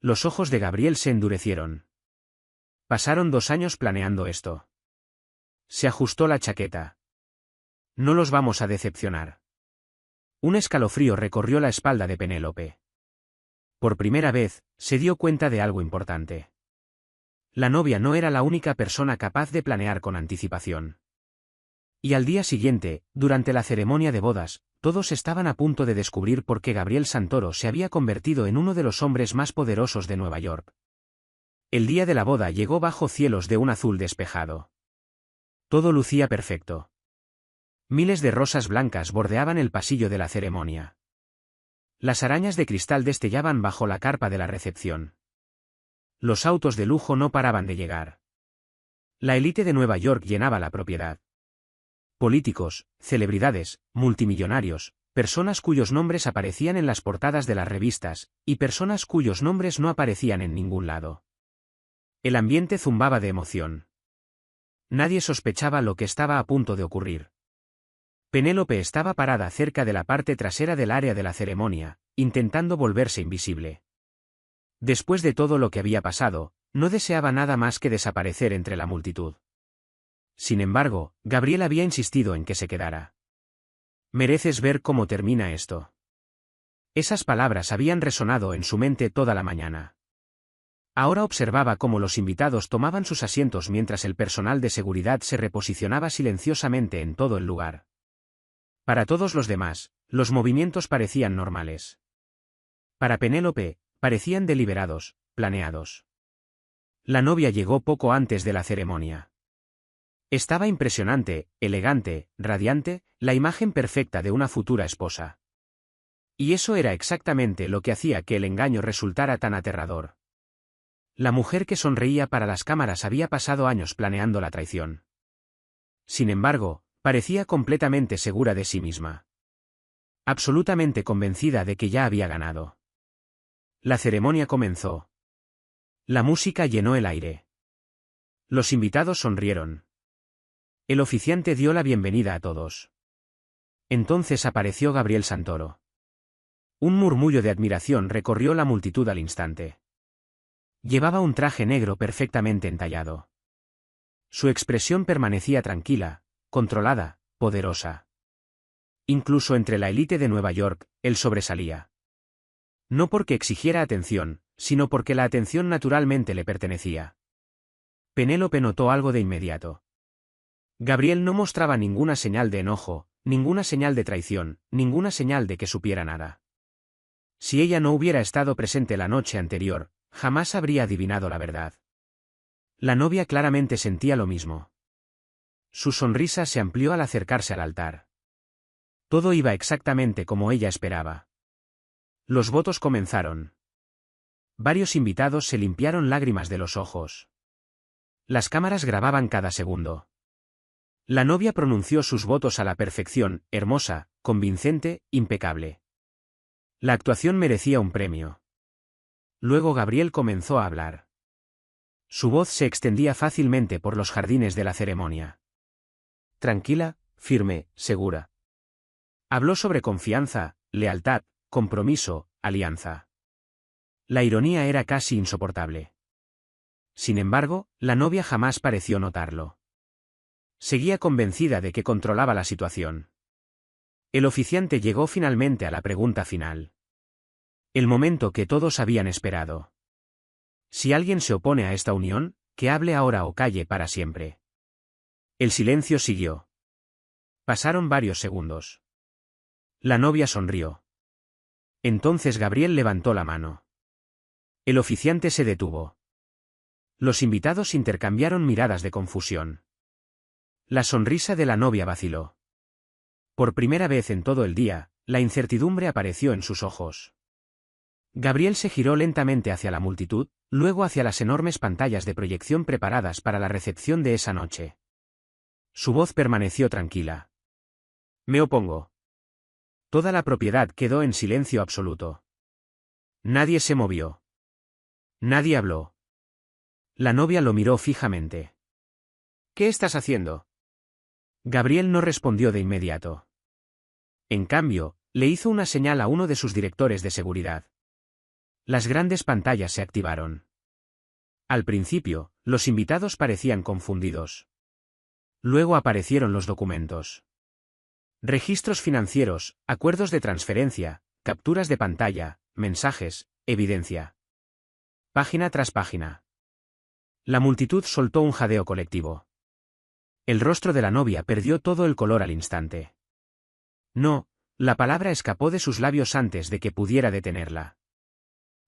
Los ojos de Gabriel se endurecieron. Pasaron 2 años planeando esto. Se ajustó la chaqueta. No los vamos a decepcionar. Un escalofrío recorrió la espalda de Penélope. Por primera vez, se dio cuenta de algo importante. La novia no era la única persona capaz de planear con anticipación. Y al día siguiente, durante la ceremonia de bodas, todos estaban a punto de descubrir por qué Gabriel Santoro se había convertido en uno de los hombres más poderosos de Nueva York. El día de la boda llegó bajo cielos de un azul despejado. Todo lucía perfecto. Miles de rosas blancas bordeaban el pasillo de la ceremonia. Las arañas de cristal destellaban bajo la carpa de la recepción. Los autos de lujo no paraban de llegar. La élite de Nueva York llenaba la propiedad. Políticos, celebridades, multimillonarios, personas cuyos nombres aparecían en las portadas de las revistas, y personas cuyos nombres no aparecían en ningún lado. El ambiente zumbaba de emoción. Nadie sospechaba lo que estaba a punto de ocurrir. Penélope estaba parada cerca de la parte trasera del área de la ceremonia, intentando volverse invisible. Después de todo lo que había pasado, no deseaba nada más que desaparecer entre la multitud. Sin embargo, Gabriel había insistido en que se quedara. «Mereces ver cómo termina esto». Esas palabras habían resonado en su mente toda la mañana. Ahora observaba cómo los invitados tomaban sus asientos mientras el personal de seguridad se reposicionaba silenciosamente en todo el lugar. Para todos los demás, los movimientos parecían normales. Para Penélope, parecían deliberados, planeados. La novia llegó poco antes de la ceremonia. Estaba impresionante, elegante, radiante, la imagen perfecta de una futura esposa. Y eso era exactamente lo que hacía que el engaño resultara tan aterrador. La mujer que sonreía para las cámaras había pasado años planeando la traición. Sin embargo, parecía completamente segura de sí misma. Absolutamente convencida de que ya había ganado. La ceremonia comenzó. La música llenó el aire. Los invitados sonrieron. El oficiante dio la bienvenida a todos. Entonces apareció Gabriel Santoro. Un murmullo de admiración recorrió la multitud al instante. Llevaba un traje negro perfectamente entallado. Su expresión permanecía tranquila, controlada, poderosa. Incluso entre la élite de Nueva York, él sobresalía. No porque exigiera atención, sino porque la atención naturalmente le pertenecía. Penélope notó algo de inmediato. Gabriel no mostraba ninguna señal de enojo, ninguna señal de traición, ninguna señal de que supiera nada. Si ella no hubiera estado presente la noche anterior, jamás habría adivinado la verdad. La novia claramente sentía lo mismo. Su sonrisa se amplió al acercarse al altar. Todo iba exactamente como ella esperaba. Los votos comenzaron. Varios invitados se limpiaron lágrimas de los ojos. Las cámaras grababan cada segundo. La novia pronunció sus votos a la perfección, hermosa, convincente, impecable. La actuación merecía un premio. Luego Gabriel comenzó a hablar. Su voz se extendía fácilmente por los jardines de la ceremonia. Tranquila, firme, segura. Habló sobre confianza, lealtad, compromiso, alianza. La ironía era casi insoportable. Sin embargo, la novia jamás pareció notarlo. Seguía convencida de que controlaba la situación. El oficiante llegó finalmente a la pregunta final. El momento que todos habían esperado. Si alguien se opone a esta unión, que hable ahora o calle para siempre. El silencio siguió. Pasaron varios segundos. La novia sonrió. Entonces Gabriel levantó la mano. El oficiante se detuvo. Los invitados intercambiaron miradas de confusión. La sonrisa de la novia vaciló. Por primera vez en todo el día, la incertidumbre apareció en sus ojos. Gabriel se giró lentamente hacia la multitud, luego hacia las enormes pantallas de proyección preparadas para la recepción de esa noche. Su voz permaneció tranquila. Me opongo. Toda la propiedad quedó en silencio absoluto. Nadie se movió. Nadie habló. La novia lo miró fijamente. ¿Qué estás haciendo? Gabriel no respondió de inmediato. En cambio, le hizo una señal a uno de sus directores de seguridad. Las grandes pantallas se activaron. Al principio, los invitados parecían confundidos. Luego aparecieron los documentos. Registros financieros, acuerdos de transferencia, capturas de pantalla, mensajes, evidencia. Página tras página. La multitud soltó un jadeo colectivo. El rostro de la novia perdió todo el color al instante. No, La palabra escapó de sus labios antes de que pudiera detenerla.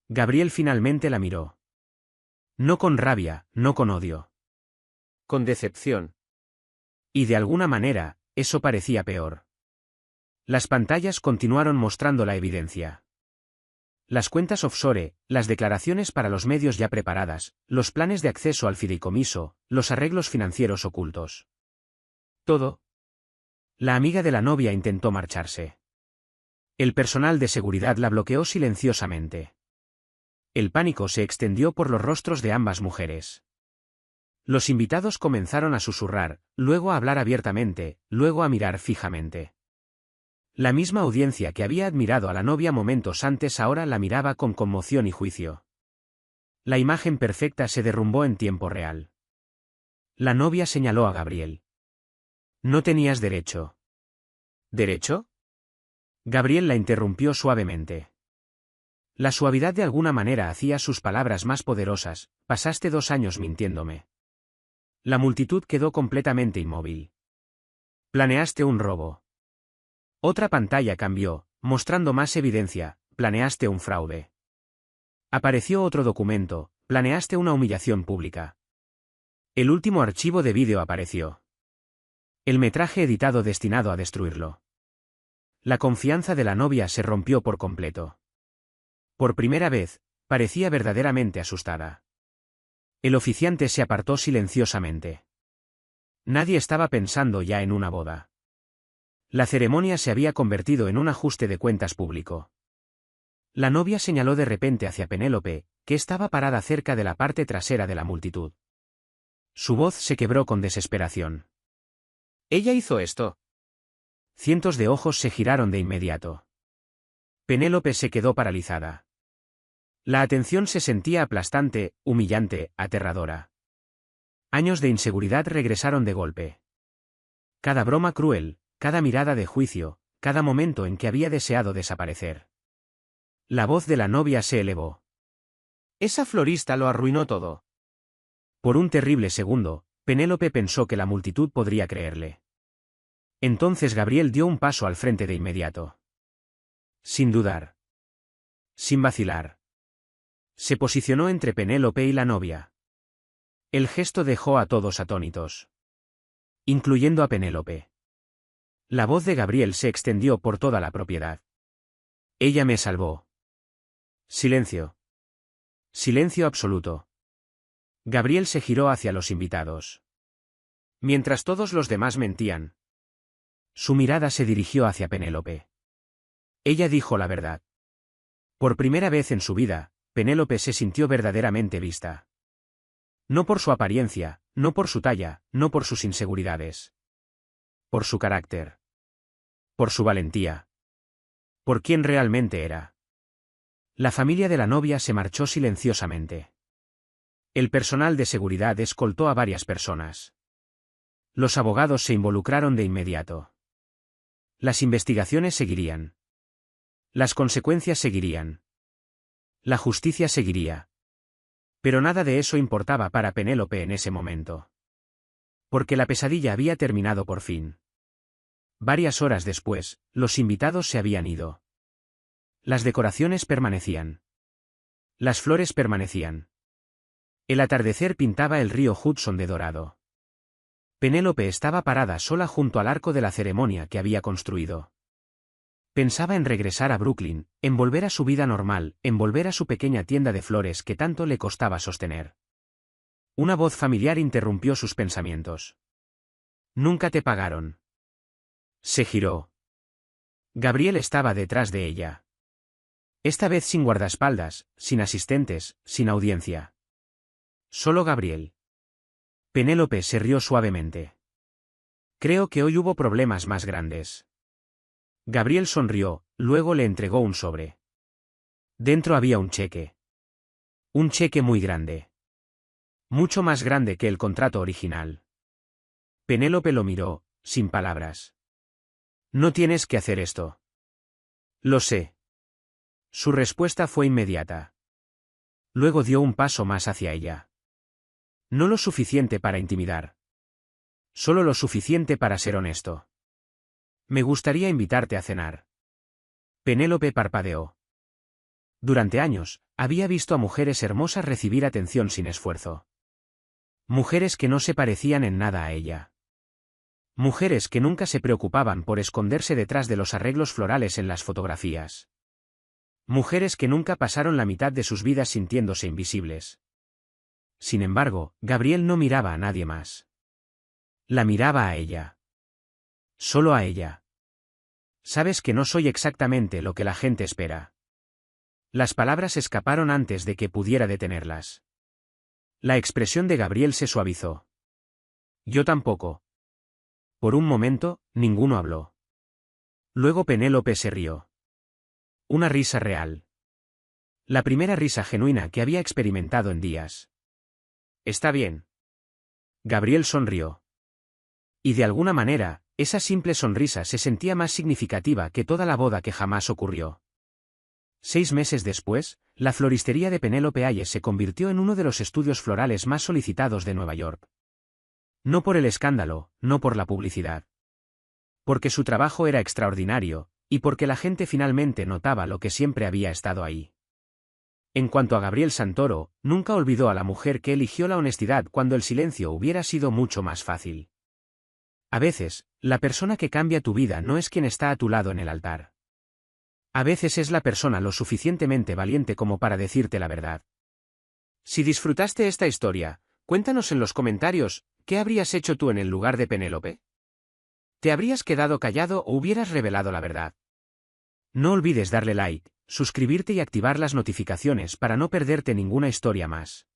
Gabriel finalmente la miró. No con rabia, no con odio. Con decepción. Y de alguna manera, eso parecía peor. Las pantallas continuaron mostrando la evidencia. Las cuentas offshore, las declaraciones para los medios ya preparadas, los planes de acceso al fideicomiso, los arreglos financieros ocultos. Todo. La amiga de la novia intentó marcharse. El personal de seguridad la bloqueó silenciosamente. El pánico se extendió por los rostros de ambas mujeres. Los invitados comenzaron a susurrar, luego a hablar abiertamente, luego a mirar fijamente. La misma audiencia que había admirado a la novia momentos antes ahora la miraba con conmoción y juicio. La imagen perfecta se derrumbó en tiempo real. La novia señaló a Gabriel. No tenías derecho. ¿Derecho? Gabriel la interrumpió suavemente. La suavidad de alguna manera hacía sus palabras más poderosas. Pasaste 2 años mintiéndome. La multitud quedó completamente inmóvil. Planeaste un robo. Otra pantalla cambió, mostrando más evidencia. Planeaste un fraude. Apareció otro documento. Planeaste una humillación pública. El último archivo de vídeo apareció. El metraje editado destinado a destruirlo. La confianza de la novia se rompió por completo. Por primera vez, parecía verdaderamente asustada. El oficiante se apartó silenciosamente. Nadie estaba pensando ya en una boda. La ceremonia se había convertido en un ajuste de cuentas público. La novia señaló de repente hacia Penélope, que estaba parada cerca de la parte trasera de la multitud. Su voz se quebró con desesperación. ¿Ella hizo esto? Cientos de ojos se giraron de inmediato. Penélope se quedó paralizada. La atención se sentía aplastante, humillante, aterradora. Años de inseguridad regresaron de golpe. Cada broma cruel, cada mirada de juicio, cada momento en que había deseado desaparecer. La voz de la novia se elevó. Esa florista lo arruinó todo. Por un terrible segundo, Penélope pensó que la multitud podría creerle. Entonces Gabriel dio un paso al frente de inmediato. Sin dudar. Sin vacilar. Se posicionó entre Penélope y la novia. El gesto dejó a todos atónitos. Incluyendo a Penélope. La voz de Gabriel se extendió por toda la propiedad. Ella me salvó. Silencio. Silencio absoluto. Gabriel se giró hacia los invitados. Mientras todos los demás mentían. Su mirada se dirigió hacia Penélope. Ella dijo la verdad. Por primera vez en su vida, Penélope se sintió verdaderamente vista. No por su apariencia, no por su talla, no por sus inseguridades. Por su carácter. Por su valentía. Por quién realmente era. La familia de la novia se marchó silenciosamente. El personal de seguridad escoltó a varias personas. Los abogados se involucraron de inmediato. Las investigaciones seguirían. Las consecuencias seguirían. La justicia seguiría. Pero nada de eso importaba para Penélope en ese momento. Porque la pesadilla había terminado por fin. Varias horas después, los invitados se habían ido. Las decoraciones permanecían. Las flores permanecían. El atardecer pintaba el río Hudson de dorado. Penélope estaba parada sola junto al arco de la ceremonia que había construido. Pensaba en regresar a Brooklyn, en volver a su vida normal, en volver a su pequeña tienda de flores que tanto le costaba sostener. Una voz familiar interrumpió sus pensamientos. Nunca te pagaron. Se giró. Gabriel estaba detrás de ella. Esta vez sin guardaespaldas, sin asistentes, sin audiencia. Solo Gabriel. Penélope se rió suavemente. Creo que hoy hubo problemas más grandes. Gabriel sonrió, luego le entregó un sobre. Dentro había un cheque. Un cheque muy grande. Mucho más grande que el contrato original. Penélope lo miró, sin palabras. No tienes que hacer esto. Lo sé. Su respuesta fue inmediata. Luego dio un paso más hacia ella. No lo suficiente para intimidar. Solo lo suficiente para ser honesto. Me gustaría invitarte a cenar. Penélope parpadeó. Durante años, había visto a mujeres hermosas recibir atención sin esfuerzo. Mujeres que no se parecían en nada a ella. Mujeres que nunca se preocupaban por esconderse detrás de los arreglos florales en las fotografías. Mujeres que nunca pasaron la mitad de sus vidas sintiéndose invisibles. Sin embargo, Gabriel no miraba a nadie más. La miraba a ella. Solo a ella. Sabes que no soy exactamente lo que la gente espera. Las palabras escaparon antes de que pudiera detenerlas. La expresión de Gabriel se suavizó. Yo tampoco. Por un momento, ninguno habló. Luego Penélope se rió. Una risa real. La primera risa genuina que había experimentado en días. Está bien. Gabriel sonrió. Y de alguna manera, esa simple sonrisa se sentía más significativa que toda la boda que jamás ocurrió. 6 meses después, la floristería de Penélope Hayes se convirtió en uno de los estudios florales más solicitados de Nueva York. No por el escándalo, no por la publicidad. Porque su trabajo era extraordinario, y porque la gente finalmente notaba lo que siempre había estado ahí. En cuanto a Gabriel Santoro, nunca olvidó a la mujer que eligió la honestidad cuando el silencio hubiera sido mucho más fácil. A veces, la persona que cambia tu vida no es quien está a tu lado en el altar. A veces es la persona lo suficientemente valiente como para decirte la verdad. Si disfrutaste esta historia, cuéntanos en los comentarios, ¿qué habrías hecho tú en el lugar de Penélope? ¿Te habrías quedado callado o hubieras revelado la verdad? No olvides darle like, suscribirte y activar las notificaciones para no perderte ninguna historia más.